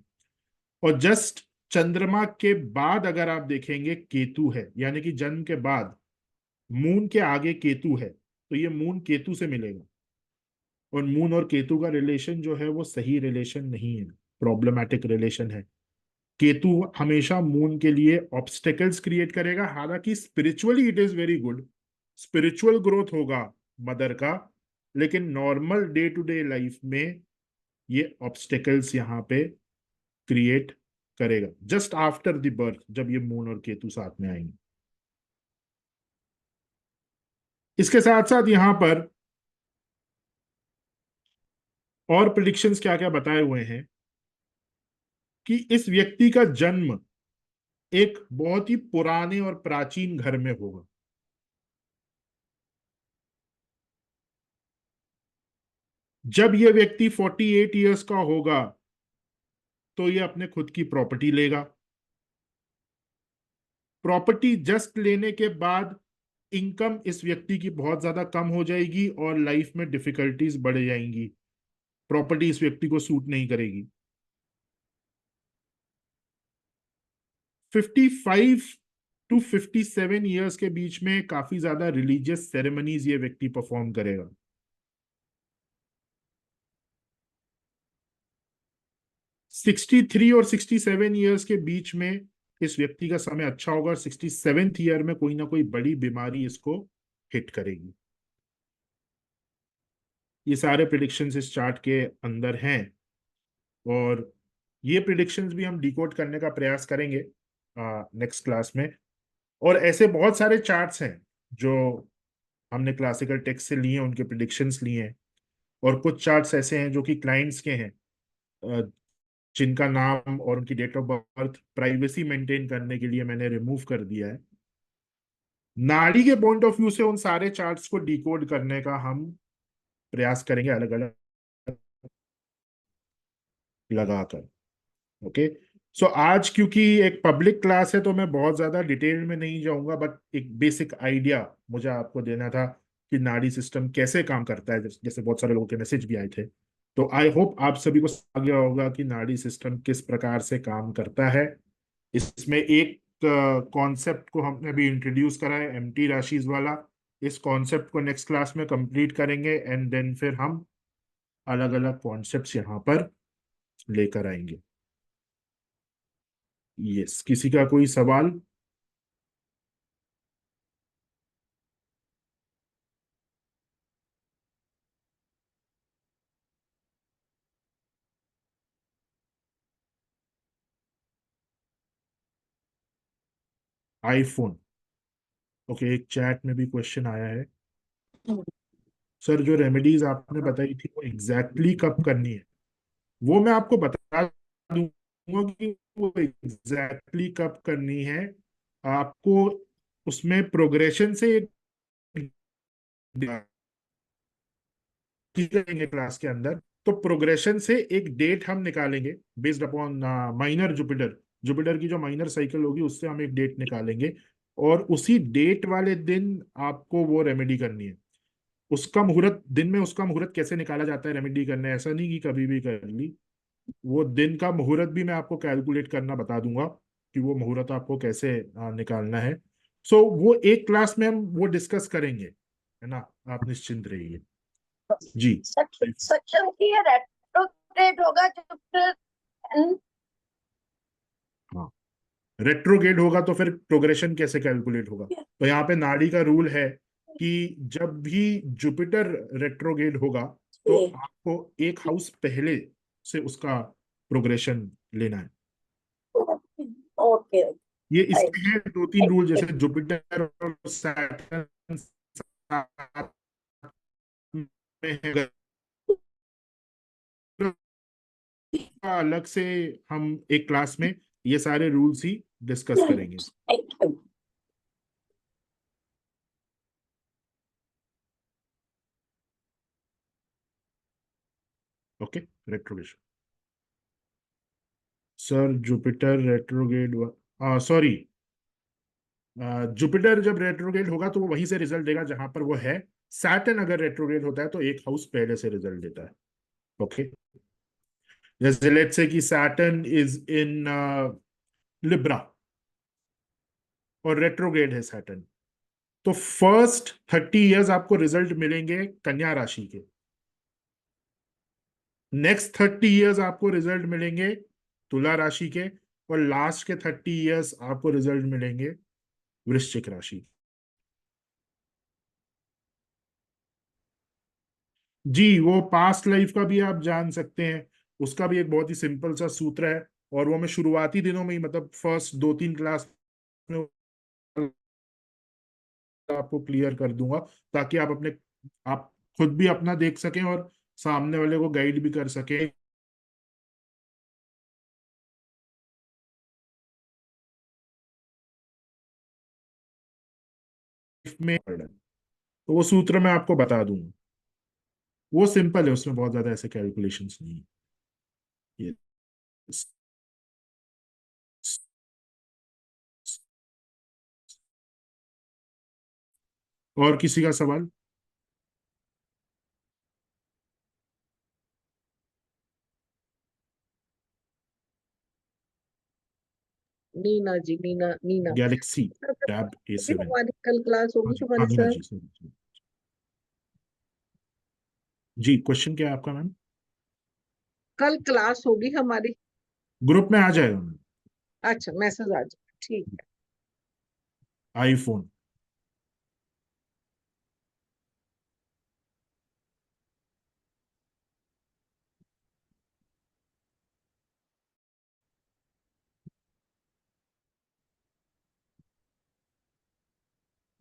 और जस्ट चंद्रमा के बाद अगर आप देखेंगे केतु है, यानी कि जन्म के बाद मून के आगे केतु है, तो ये मून केतु से मिलेगा। और मून और केतु का रिलेशन जो है वो सही रिलेशन नहीं है, प्रॉब्लमैटिक रिलेशन है। केतु हमेशा मून के लिए ऑब्स्टेकल्स क्रिएट करेगा। हालांकि spiritually it is very good, spiritual growth होगा मदर का, लेकिन normal day to day life में ये ऑब्स्टेकल्स यहाँ पे क्रिएट करेगा जस्ट आफ्टर द बर्थ, जब ये मून और केतु साथ में आएंगे। इसके साथ साथ यहां पर और प्रिडिक्शंस क्या क्या बताए हुए हैं कि इस व्यक्ति का जन्म एक बहुत ही पुराने और प्राचीन घर में होगा। जब यह व्यक्ति 48 ईयर्स का होगा तो ये अपने खुद की प्रॉपर्टी लेगा। प्रॉपर्टी जस्ट लेने के बाद इनकम इस व्यक्ति की बहुत ज्यादा कम हो जाएगी और लाइफ में डिफिकल्टीज बढ़ जाएंगी। प्रॉपर्टी इस व्यक्ति को सूट नहीं करेगी। 55 to 57 ईयर्स के बीच में काफी ज्यादा रिलीजियस सेरेमनीज ये व्यक्ति परफॉर्म करेगा। 63 और 67 ईयर्स के बीच में इस व्यक्ति का समय अच्छा होगा, और 67th ईयर में कोई ना कोई बड़ी बीमारी इसको हिट करेगी। ये सारे प्रिडिक्शंस इस चार्ट के अंदर हैं, और ये प्रिडिक्शंस भी हम डिकोड करने का प्रयास करेंगे नेक्स्ट क्लास में। और ऐसे बहुत सारे चार्ट्स हैं जो हमने क्लासिकल टेक्स्ट से लिए हैं, उनके प्रिडिक्शंस लिए हैं। और कुछ चार्ट्स ऐसे हैं जो कि क्लाइंट्स के हैं, जिनका नाम और उनकी date of birth privacy maintain करने के लिए मैंने रिमूव कर दिया है। नाड़ी के पॉइंट ऑफ व्यू से उन सारे चार्ट्स को डिकोड करने का हम प्रयास करेंगे अलग अलग लगाकर। ओके, सो आज क्योंकि एक पब्लिक क्लास है तो मैं बहुत ज्यादा डिटेल में नहीं जाऊंगा, बट एक बेसिक आइडिया मुझे आपको देना था कि नाड़ी सिस्टम कैसे काम करता है। जैसे बहुत सारे लोगों के मैसेज भी आए थे, तो आई होप आप सभी को आ गया होगा कि नाड़ी सिस्टम किस प्रकार से काम करता है। इसमें एक कॉन्सेप्ट को हमने भी इंट्रोड्यूस करा है, एम्प्टी राशीज वाला। इस कॉन्सेप्ट को नेक्स्ट क्लास में कंप्लीट करेंगे, एंड देन फिर हम अलग अलग कॉन्सेप्ट्स यहाँ पर लेकर आएंगे। यस, किसी का कोई सवाल? आईफोन, ओके, एक चैट में भी क्वेश्चन आया है। सर जो रेमेडीज आपने बताई थी वो एग्जैक्टली कब करनी है? वो मैं आपको बता दूंगा कि वो एग्जैक्टली कब करनी है। आपको उसमें प्रोग्रेशन से एक करेंगे क्लास के अंदर, तो प्रोग्रेशन से एक डेट हम निकालेंगे based upon minor Jupiter. Jupiter की जो माइनर साइकिल होगी उससे हम एक डेट निकालेंगे, और उसी डेट वाले दिन आपको वो रेमेडी करनी है। उसका मुहूर्त दिन में, उसका मुहूर्त कैसे निकाला जाता है रेमेडी करने, ऐसा नहीं कि कभी भी कर ली। वो दिन का मुहूर्त भी मैं आपको कैलकुलेट करना बता दूंगा कि वो मुहूर्त आपको कैसे निकालना है। सो वो एक क्लास में हम वो डिस्कस करेंगे, है ना, आप निश्चिंत रहिए। जी सक्षम की है रेट्रोग्रेड होगा जुपिटर एंड हाँ, रेट्रोग्रेड होगा तो फिर प्रोग्रेशन कैसे कैलकुलेट होगा? तो यहाँ पे नाड़ी का रूल है कि जब भी जुपिटर रेट्रोग्रेड होगा तो आपको एक हाउस पहले से उसका प्रोग्रेशन लेना है। ओके ये इसके हैं दो तीन रूल, जैसे जुपिटर और सैटर्न साथ में है, अलग से हम एक क्लास में ये सारे रूल्स ही डिस्कस करेंगे। Okay, retrogression sir, Jupiter retrograde, sorry, Jupiter जब रेट्रोग्रेड होगा तो वो वहीं से रिजल्ट देगा जहां पर वो है। सैटर्न अगर रेट्रोग्रेड होता है तो एक हाउस पहले से रिजल्ट देता है। ओके, जैसे लेट्स से कि सैटर्न इज इन लिब्रा और रेट्रोग्रेड है सैटर्न, तो फर्स्ट 30 इयर्स आपको रिजल्ट मिलेंगे कन्या राशि के, नेक्स्ट 30 इयर्स आपको रिजल्ट मिलेंगे तुला राशि के, और लास्ट के 30 इयर्स आपको रिजल्ट मिलेंगे वृश्चिक राशि। जी, वो पास्ट लाइफ का भी आप जान सकते हैं, उसका भी एक बहुत ही सिंपल सा सूत्र है, और वो मैं शुरुआती दिनों में ही, मतलब फर्स्ट 2-3 क्लास में आपको क्लियर कर दूंगा, ताकि आप खुद भी अपना देख सकें और सामने वाले को गाइड भी कर सकें में। तो वो सूत्र मैं आपको बता दूंगा, वो सिंपल है, उसमें बहुत ज्यादा ऐसे कैलकुलेशंस नहीं है। और किसी का सवाल? नीना जी, नीना नीना गैलेक्सी टैब अभी A7। हमारी कल क्लास हाँ होगी जी, हमारे हाँ मीना सर? जी, जी क्वेश्चन क्या है आपका मैम? कल क्लास होगी हमारी? ग्रुप में आ जाएगा मैम। अच्छा, मैसेज आ जाए, ठीक है। आईफोन।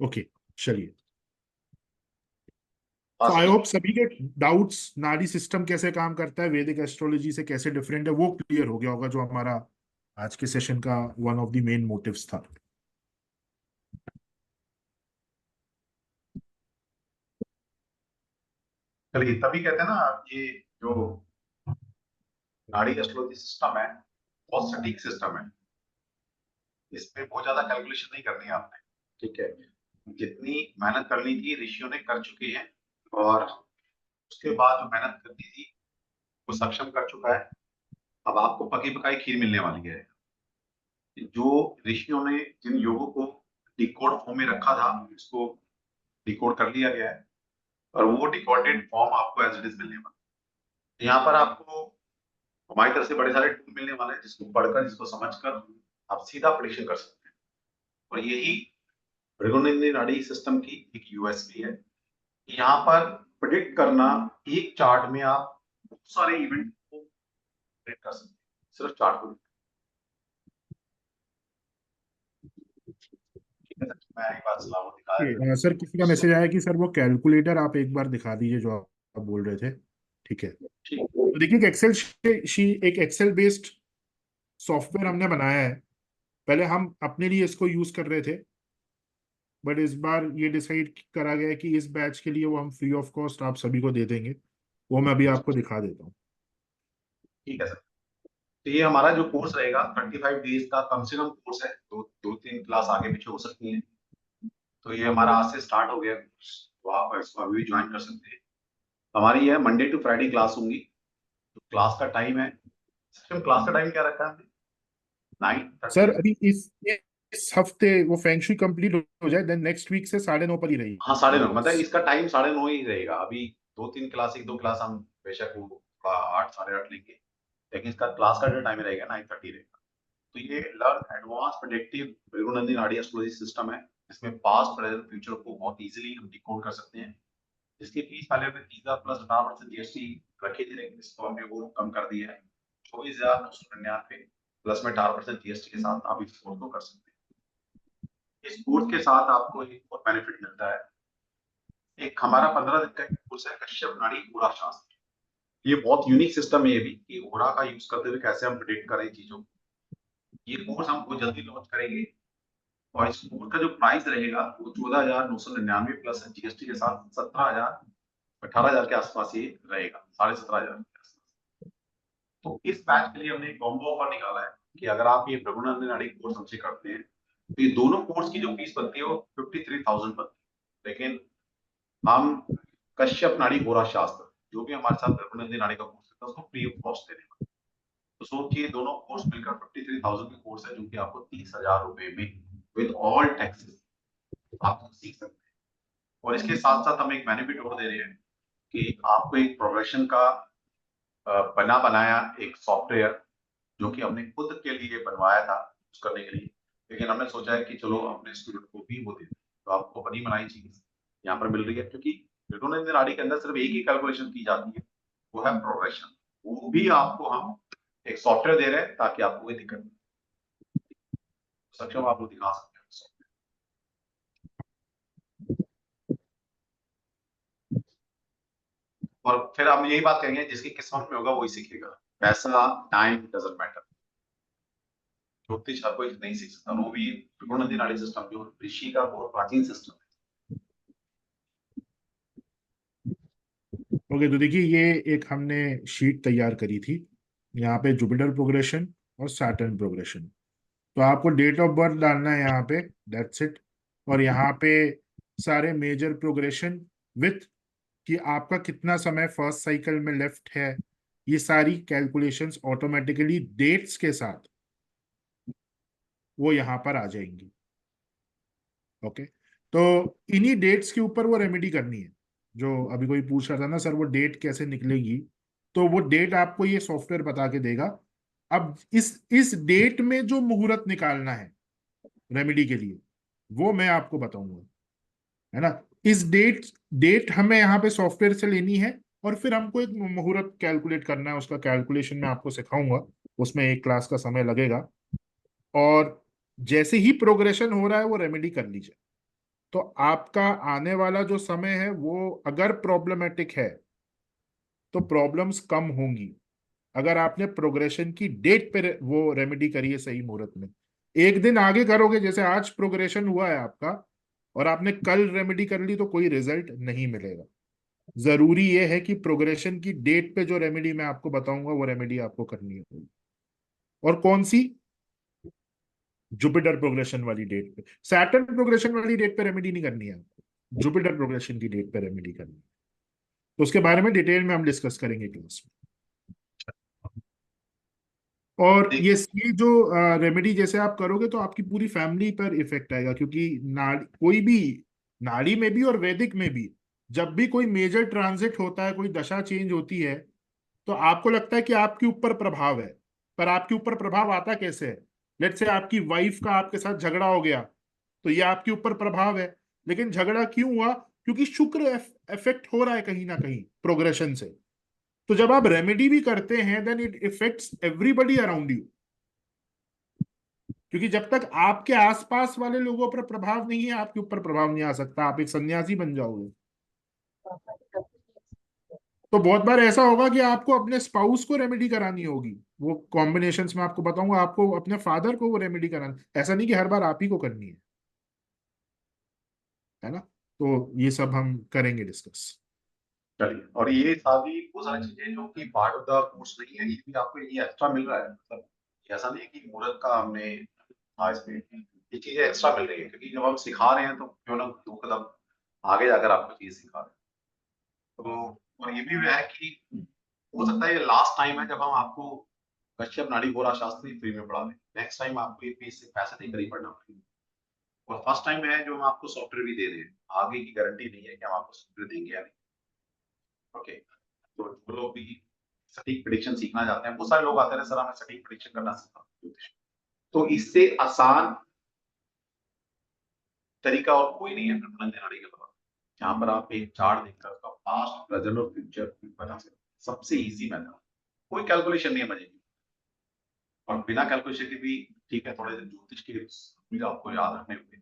ओके, चलिए। तो आई होप सभी के डाउट्स, नाड़ी सिस्टम कैसे काम करता है, वैदिक एस्ट्रोलॉजी से कैसे डिफरेंट है, वो क्लियर हो गया होगा, जो हमारा आज के सेशन का one of the main motives था। चलिए, तभी कहते हैं ना, ये जो नाड़ी एस्ट्रोलॉजी सिस्टम है बहुत सटीक सिस्टम है, इसमें बहुत ज्यादा कैलकुलेशन नहीं करनी है आपने, ठीक है। जितनी मेहनत करनी थी ऋषियों ने कर चुके हैं, और उसके बाद जो मेहनत करनी थी वो सक्षम कर चुका है। अब आपको पकी पकाई खीर मिलने वाली है। जो ऋषियों ने जिन योगों को डिकोड फॉर्म में रखा था, उसको डिकोड कर लिया गया है, और वो डिकोडेड फॉर्म आपको एज इट इज मिलने वाला है। यहाँ पर आपको हमारी तरफ से बड़े सारे टूल मिलने वाले हैं, जिसको पढ़कर, जिसको समझकर आप सीधा प्रेडिक्शन कर सकते हैं। और यही भृगुनंदिनी नाड़ी सिस्टम की एक यूएसपी है। यहाँ पर प्रिडिक्ट करना, एक चार्ट में आप बहुत सारे इवेंट को प्रिडिक्ट कर सकते हैं, सिर्फ चार्ट को। ठीक है, मैं एक बार सलाह दिखा देता सर, किसी का मैसेज आया कि सर वो कैलकुलेटर आप एक बार दिखा दीजिए जो आप बोल रहे थे। ठीक है, हूँ। तो देखिए, एक एक्सेल बेस्ड सॉफ्टवेयर हमने बनाया है। पहले हम अपने लिए इसको यूज कर रहे थे, बट इस बार ये डिसाइड करा गया है कि इस बैच के लिए वो हम फ्री ऑफ कॉस्ट आप सभी को दे देंगे। वो मैं अभी आपको दिखा देता हूँ। ठीक है सर। तो ये हमारा जो कोर्स रहेगा 35 डेज का कम से कम कोर्स है, तो 2-3 क्लास आगे पीछे हो सकती है। तो ये हमारा आज से स्टार्ट हो गया कोर्स, तो आप इसको अभी भी ज्वाइन कर सकते हैं। हमारी ये मंडे टू फ्राइडे क्लास होंगी। तो क्लास का टाइम है, सिस्टम क्लास का टाइम क्या रखा है हमने? 9:30। सर, अभी इस इस हफ्ते वो फेंगशुई कंप्लीट हो जाए, देन नेक्स्ट वीक से 9:30 पर ही रहेगी। हाँ 9:30 मतलब इसका टाइम 9:30 ही रहेगा। अभी 2-3 क्लास, 1-2 क्लास हम बेशक वो थोड़ा 8 8:30 लेंगे, लेकिन इसका क्लास का जो टाइम रहेगा 9:30 रहेगा। तो ये लर्न एडवांस प्रेडिक्टिव भृगुनंदी नाड़ी एस्ट्रोलॉजी सिस्टम है, जिसमें पास्ट प्रेजेंट फ्यूचर को बहुत इजीली हम डिकोड कर सकते हैं। इसकी फीस पहले हमने 30,000 प्लस 18% जीएसटी रखी थी, लेकिन इसको हमने वो कम कर दिया है 24,999 प्लस में 18% जीएसटी के साथ आप इस कोर्स को कर सकते हैं। इस कोर्स के साथ आपको एक और बेनिफिट मिलता है। एक हमारा 15 दिन का कोर्स है कश्यप नाड़ी होरा शास्त्र। ये बहुत यूनिक सिस्टम है ये भी, कि होरा का यूज करते हुए कैसे हम प्रिडिक्ट करें चीजों को। ये कोर्स हम बहुत जल्दी लॉन्च करेंगे, और इस कोर्स का जो प्राइस रहेगा वो 14,999 प्लस जीएसटी के साथ 18,000 के आसपास ही रहेगा, 17,500 के आसपास। तो इस बैच के लिए हमने एक कॉम्बो ऑफर निकाला है कि अगर आप ये भृगुनंदी नाड़ी कोर्स हमसे करते हैं तो ये दोनों कोर्स की जो फीस बनती है वो 53,000 बनती है, लेकिन हम कश्यप नाड़ी होरा शास्त्र जो भी हमारे साथ भृगुनंदी नाड़ी का कोर्स है उसको फ्री ऑफ कॉस्ट दे देगा। तो सोचिए दोनों कोर्स मिलकर 53,000 का कोर्स है, जो कि आपको 30,000 रुपए में विद ऑल टैक्सेस आप सीख सकते हैं। और इसके साथ साथ हम एक बेनिफिट और दे रहे हैं कि आपको एक प्रोग्रेशन का बना बनाया एक सॉफ्टवेयर, जो कि हमने खुद के लिए बनवाया था यूज करने के लिए, लेकिन हमने सोचा है कि चलो अपने स्टूडेंट को भी वो दे दें। तो आपको बनी बनाई चीज यहाँ पर मिल रही है, क्योंकि भृगुनंदी नाड़ी के अंदर सिर्फ एक ही कैलकुलेशन की जाती है, वो है प्रोग्रेशन। वो भी आपको हम एक सॉफ्टवेयर दे रहे हैं ताकि आपको कोई दिक्कत नहीं। सक्षम आप लोग दिखा सकते हैं और फिर हम यही बात करेंगे, जिसकी किस्मत में होगा वही सीखेगा। पैसा टाइम डजंट मैटर। ज्योतिष हर कोई नहीं सीख सकता, वो भी भृगुनंदी नाड़ी सिस्टम जो ऋषि का बहुत प्राचीन सिस्टम है। ओके, तो देखिए ये एक हमने शीट तैयार करी थी, यहाँ पे जुपिटर प्रोग्रेशन और सैटर्न प्रोग्रेशन। तो आपको डेट ऑफ बर्थ डालना है यहाँ पे, दैट्स इट। और यहाँ पे सारे मेजर प्रोग्रेशन विथ कि आपका कितना समय फर्स्ट साइकिल में लेफ्ट है, ये सारी कैलकुलेशंस ऑटोमेटिकली डेट्स के साथ वो यहाँ पर आ जाएंगी। ओके, तो इन्हीं डेट्स के ऊपर वो रेमेडी करनी है। जो अभी कोई पूछ रहा था ना सर वो डेट कैसे निकलेगी, तो वो डेट आपको ये सॉफ्टवेयर बता के देगा। अब इस डेट में जो मुहूर्त निकालना है रेमेडी के लिए वो मैं आपको बताऊंगा, है ना। इस डेट हमें यहाँ पे सॉफ्टवेयर से लेनी है, और फिर हमको एक मुहूर्त कैलकुलेट करना है। उसका कैलकुलेशन मैं आपको सिखाऊंगा, उसमें एक क्लास का समय लगेगा। और जैसे ही प्रोग्रेशन हो रहा है वो रेमेडी कर लीजिए। तो आपका आने वाला जो समय है वो अगर प्रॉब्लमेटिक है तो प्रॉब्लम्स कम होंगी। अगर आपने प्रोग्रेशन की डेट पे वो रेमेडी करी है सही मुहूर्त में, एक दिन आगे करोगे, जैसे आज प्रोग्रेशन हुआ है आपका और आपने कल रेमेडी कर ली, तो कोई रिजल्ट नहीं मिलेगा। जरूरी ये है कि प्रोग्रेशन की डेट पे जो रेमेडी मैं आपको बताऊंगा वो रेमेडी आपको करनी होगी। और कौन सी? जुपिटर प्रोग्रेशन वाली डेट पे। सैटर्न प्रोग्रेशन वाली डेट पे रेमेडी नहीं करनी है आपको, जुपिटर प्रोग्रेशन की डेट पे रेमेडी करनी है। तो उसके बारे में डिटेल में हम डिस्कस करेंगे क्लास में। और ये जो रेमेडी जैसे आप करोगे तो आपकी पूरी फैमिली पर इफेक्ट आएगा, क्योंकि नाड़ी कोई भी, नाड़ी में भी और वैदिक में भी, जब भी कोई मेजर ट्रांजिट होता है, कोई दशा चेंज होती है, तो आपको लगता है कि आपके ऊपर प्रभाव है। पर आपके ऊपर प्रभाव आता कैसे है? लेट्स से आपकी वाइफ का आपके साथ झगड़ा हो गया, तो ये आपके ऊपर प्रभाव है। लेकिन झगड़ा क्यों हुआ? क्योंकि शुक्र इफेक्ट हो रहा है कहीं ना कहीं प्रोग्रेशन से। तो जब आप रेमेडी भी करते हैं then it effects everybody around you, क्योंकि जब तक आपके आसपास वाले लोगों पर प्रभाव नहीं है आपके ऊपर प्रभाव नहीं आ सकता। आप एक सन्यासी बन जाओगे। तो बहुत बार ऐसा होगा कि आपको अपने स्पाउस को रेमेडी करानी होगी, वो कॉम्बिनेशंस में आपको बताऊंगा। आपको अपने फादर को वो रेमेडी करानी, ऐसा नहीं कि हर बार आप ही को करनी है ना। तो ये सब हम करेंगे डिस्कस। चलिए, और ये सारी वो सारी चीजें जो कि पार्ट ऑफ द कोर्स नहीं है, ये भी आपको ये एक्स्ट्रा मिल रहा है। मतलब ऐसा नहीं है कि मुहूर्त का हमने इसमें ये चीजें एक्स्ट्रा मिल रही है, क्योंकि जब हम सिखा रहे हैं तो क्यों ना 2 कदम आगे जाकर आपको चीज सिखा रहे हैं। तो और ये भी है कि हो सकता है ये लास्ट टाइम है जब हम आपको कश्यप नाड़ी गोरा शास्त्री फ्री में पढ़ा रहे। नेक्स्ट टाइम आपको ये फीस से पैसे देकर ही पढ़ना पड़ेगा। और फर्स्ट टाइम है जो हम आपको सॉफ्टवेयर भी दे रहे हैं, आगे की गारंटी नहीं है कि हम आपको सॉफ्टवेयर देंगे या नहीं। ओके, तो जो लोग भी सटीक प्रिडिक्शन सीखना चाहते हैं, बहुत सारे लोग आते हैं सर हमें सटीक प्रिडिक्शन करना सीखा, तो इससे आसान तरीका और कोई नहीं है प्रबंधन नाड़ी के अलावा, जहां पर आप एक चार्ट देखकर उसका पास्ट प्रेजेंट और फ्यूचर बता सकते हैं। सबसे इजी मेथड, कोई कैलकुलेशन नहीं है मजे की, और बिना कैलकुलेशन के भी ठीक है, थोड़े ज्योतिष के रूल आपको याद रखने होंगे।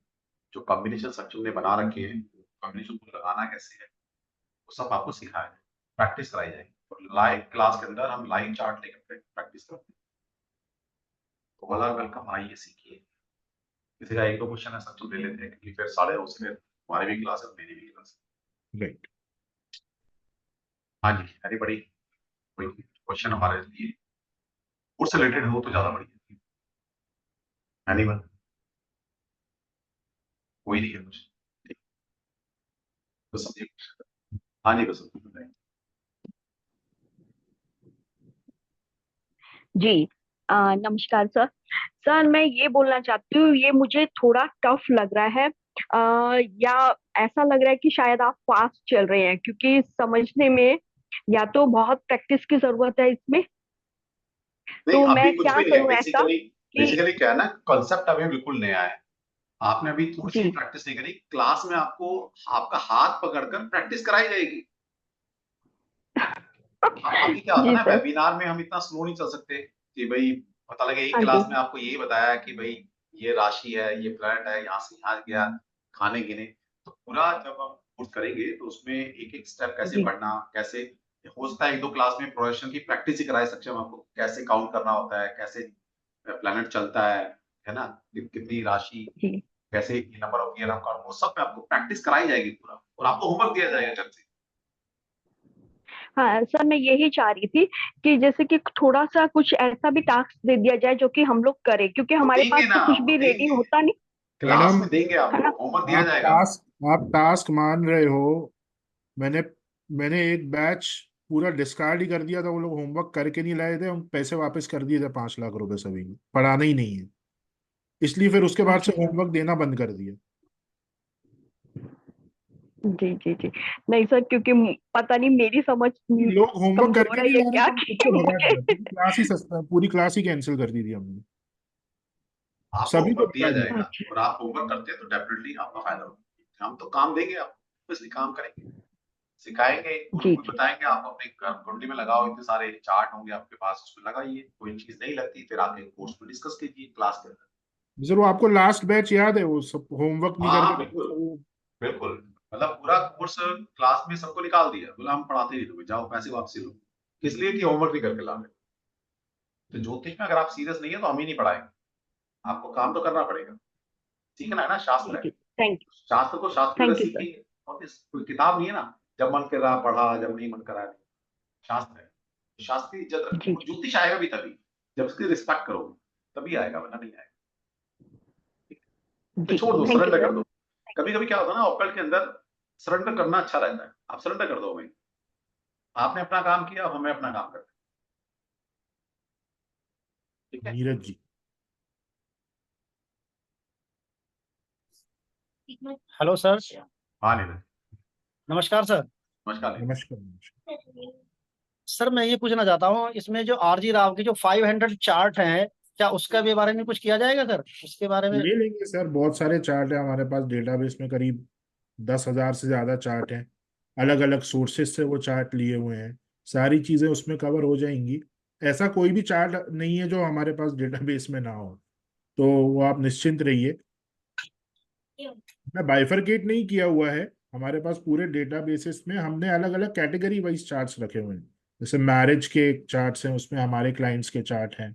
जो कॉम्बिनेशन सचिव ने बना रखे हैं, कॉम्बिनेशन को लगाना कैसे है, वो सब आपको सिखाया है, प्रैक्टिस कराई जाएगी। और लाइव क्लास के अंदर हम लाइव चार्ट लेकर प्रैक्टिस करते हैं। तो वाला वेलकम, आइए सीखिए। किसी का एक दो क्वेश्चन है सचिव ले लेते हैं, क्योंकि फिर 9:30 से हमारी भी क्लास है, मेरी भी क्लास है। राइट। हाँ जी, अरे बड़ी कोई क्वेश्चन हमारे लिए उससे रिलेटेड हो तो ज्यादा बढ़िया। एनीवन, कोई नहीं है कुछ, ठीक, तो सब्जेक्ट। हाँ जी, बस बताइए। जी। नमस्कार सर। सर मैं ये बोलना चाहती हूँ, ये मुझे थोड़ा टफ लग रहा है, या ऐसा लग रहा है कि शायद आप फास्ट चल रहे हैं, क्योंकि समझने में या तो बहुत प्रैक्टिस की जरूरत है इसमें। नहीं, तो अभी मैं कुछ क्या भी नहीं है। करूँ ऐसा बेसिकली कि बेसिकली क्या है ना, कॉन्सेप्ट अभी बिल्कुल नया है। आपने अभी थोड़ी सी जी प्रैक्टिस नहीं करी, क्लास में आपको आपका हाथ पकड़कर प्रैक्टिस कराई जाएगी। अभी क्या होता है जी ना, सर। वेबिनार में हम इतना स्लो नहीं चल सकते कि भाई पता लगे एक हाँ जी। क्लास में आपको ये बताया कि भाई ये राशि है, ये प्लैनेट है, यहाँ से यहाँ गया, खाने गिने। तो पूरा जब हम कोर्स करेंगे तो उसमें एक एक स्टेप कैसे जी बढ़ना, कैसे हो सकता है एक दो क्लास में प्रोजेक्शन की प्रैक्टिस ही कराए सक्षम आपको, कैसे काउंट करना होता है, कैसे प्लैनेट चलता है ना, कितनी राशि, जी। कैसे नंबर ऑफ ईयर हम काउंट, वो सब में आपको प्रैक्टिस कराई जाएगी पूरा, और आपको होमवर्क दिया जाएगा जल्द से। हाँ सर, मैं यही चाह रही थी कि जैसे कि थोड़ा सा कुछ ऐसा भी टास्क दे दिया जाए जो कि हम लोग करें, क्योंकि तो हमारे पास देंगे ना, तो कुछ आपको भी रेडी देंगे, होता नहीं क्लास मैडम, में देंगे, है आपको ना। होमवर्क दिया आप जाएगा। टास्क मान रहे हो। मैंने मैंने एक बैच पूरा डिस्कार्ड ही कर दिया था, वो लोग होमवर्क करके नहीं लाए थे, हम पैसे वापस कर दिए थे 5 लाख रुपए सभी को, पढ़ाना ही नहीं है, इसलिए फिर उसके बाद से अच्छा। होमवर्क देना बंद कर दिया। जी जी जी। नहीं सर, क्योंकि पता नहीं मेरी समझ लोग होमवर्क कमजोर करके है नहीं या ला रहे क्या थे, हम खुद कि से भगा मुझे दिया, पूरी क्लास ही कैंसिल कर दी थी हमने, आपको सभी को होमवर्क दिया भगा दिया। जाएगा, अच्छा। और आप होमवर्क करते हैं तो डेफिनेटली आपका फायदा होगा। हम तो काम देंगे आपको, इसलिए काम करेंगे, सिखाएंगे, जी कुछ जी बताएंगे, आप अपने कुंडली में लगाओ, इतने सारे चार्ट होंगे आपके पास, उसमें लगाइए, कोई चीज नहीं लगती फिर आके कोर्स में डिस्कस कीजिए क्लास के अंदर। सर वो आपको लास्ट बैच याद है, वो सब होमवर्क नहीं हाँ हाँ, करके बिल्कुल वो बिल्कुल, मतलब पूरा कोर्स क्लास में सबको निकाल दिया, बोला हम पढ़ाते ही नहीं, जाओ पैसे वापसी लो, इसलिए कि होमवर्क नहीं करके ला रहे। तो ज्योतिष में अगर आप सीरियस नहीं है तो हम ही नहीं पढ़ाएंगे, आपको काम तो करना पड़ेगा, सीखना है ना, शास्त्र जी है, जी। Thank you. शास्त्र को शास्त्र की तरह थैंक यू सर। सीखेंगे। और इस कोई किताब नहीं है ना, जब मन कर रहा पढ़ा, जब नहीं मन करा नहीं, शास्त्र है, शास्त्र की इज्जत रखो, जी और ज्योतिष आएगा भी तभी जब उसकी रिस्पेक्ट करोगे, तभी आएगा, वरना नहीं आएगा। तो जी। छोड़ दो, थैंक यू सरेंडर सर। कर दो। कभी कभी क्या होता है ना, ऑकल्ट के अंदर सरेंडर करना अच्छा रहता है, आप सरेंडर कर दो भाई, आपने अपना काम किया, अब हमें अपना काम करना है, ठीक है। नीरज जी। Hello sir. हाँ नीरज, नमस्कार सर। नमस्कार नीरज। नमस्कार नमस्कार। सर मैं ये पूछना चाहता हूँ, इसमें जो आरजी राव के जो 500 चार्ट हैं, क्या उसका भी बारे में कुछ किया जाएगा सर, उसके बारे में? ले लेंगे सर, बहुत सारे चार्ट है हमारे पास डेटाबेस में, करीब 10,000 से ज्यादा चार्ट हैं, अलग अलग सोर्सेज से वो चार्ट लिए हुए हैं, सारी चीजें उसमें कवर हो जाएंगी। ऐसा कोई भी चार्ट नहीं है जो हमारे पास डेटाबेस में ना हो, तो वो आप निश्चिंत रहिए। मैं बाइफरकेट नहीं किया हुआ है, हमारे पास पूरे डेटाबेसेस में हमने अलग अलग कैटेगरी वाइज चार्ट्स रखे हुए हैं। जैसे मैरिज के चार्ट्स हैं, उसमें हमारे क्लाइंट्स के चार्ट हैं,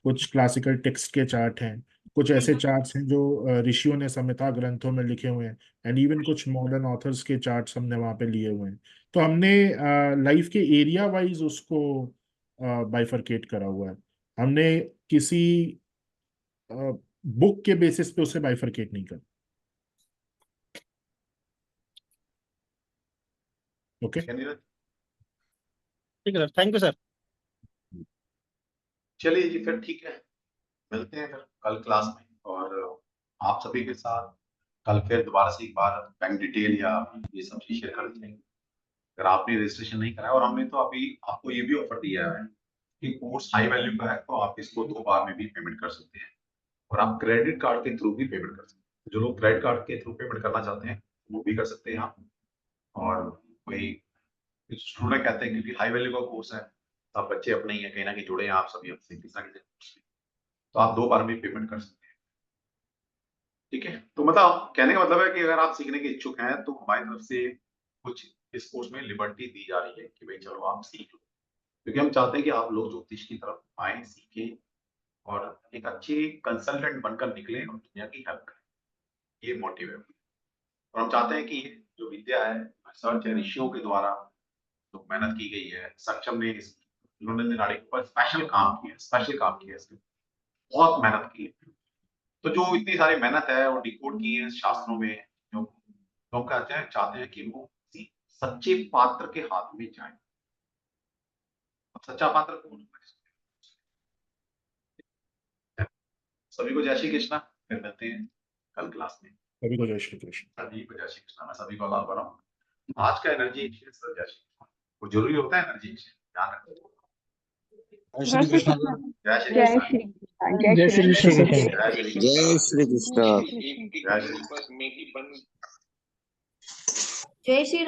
कुछ क्लासिकल टेक्स्ट के चार्ट हैं, कुछ ऐसे चार्ट्स हैं जो ऋषियों ने संहिता ग्रंथों में लिखे हुए हैं, एंड इवन कुछ मॉडर्न ऑथर्स के चार्ट्स हमने वहाँ पे लिए हुए हैं। तो हमने लाइफ के एरिया वाइज उसको बाइफरकेट करा हुआ है, हमने किसी बुक के बेसिस पे उसे बाइफरकेट नहीं करा। ओके। ठीक है नीरज, ठीक है सर, थैंक यू सर। चलिए जी, फिर ठीक है, मिलते हैं फिर कल क्लास में, और आप सभी के साथ कल फिर दोबारा से एक बार बैंक डिटेल या ये सब चीज शेयर कर देंगे। अगर आपने रजिस्ट्रेशन नहीं कराया, और हमने तो अभी आपको ये भी ऑफर दिया है कि कोर्स हाई वैल्यू का है, तो आप इसको 2 बार में भी पेमेंट कर सकते हैं, और आप क्रेडिट कार्ड के थ्रू भी पेमेंट कर सकते हैं। जो लोग क्रेडिट कार्ड के थ्रू पेमेंट करना चाहते हैं वो भी कर सकते हैं आप। और कोई स्टूडेंट कहते हैं क्योंकि हाई वैल्यू का कोर्स है, सब बच्चे अपने ही हैं, कहीं ना कहीं जुड़े हैं आप सभी हमसे किसी ना किसी कोर्स में, तो आप 2 बार में पेमेंट कर सकते हैं। ठीक है, तो मतलब कहने का मतलब है कि अगर आप सीखने के इच्छुक हैं तो हमारी तरफ से कुछ इस कोर्स में लिबर्टी दी जा रही है कि भाई चलो आप सीख लो, क्योंकि हम चाहते हैं कि आप लोग ज्योतिष की तरफ आए, सीखें, और एक अच्छे कंसल्टेंट बनकर निकले और दुनिया की हेल्प करें। ये मोटिव है, और हम चाहते हैं कि ये जो विद्या है, रिसर्च है, ऋषियों के द्वारा जो मेहनत की गई है, सक्षम ने इन्होंने नाड़ी के ऊपर स्पेशल काम किया, स्पेशल काम किया, इसमें बहुत मेहनत की है। तो जो इतनी सारी मेहनत है और डिकोड की है शास्त्रों में, जो लोग कहते हैं, चाहते हैं कि वो किसी सच्चे पात्र के हाथ में जाए। सच्चा पात्र कौन है? सभी को जय श्री कृष्णा, फिर मिलते हैं कल क्लास में। सभी को जय श्री कृष्ण। सभी को जय श्री कृष्णा, मैं सभी को लाभ कर रहा हूँ। आज का एनर्जी जय श्री कृष्णा, वो जरूरी होता है एनर्जी, ध्यान रखो। जय श्री कृष्ण। जय श्री जय कृष्णा, श्री कृष्ण, जय जय श्री श्री कृष्ण। कृष्ण। जय श्री जय कृष्णा, श्री कृष्ण। जय श्री कृष्णा। जय श्री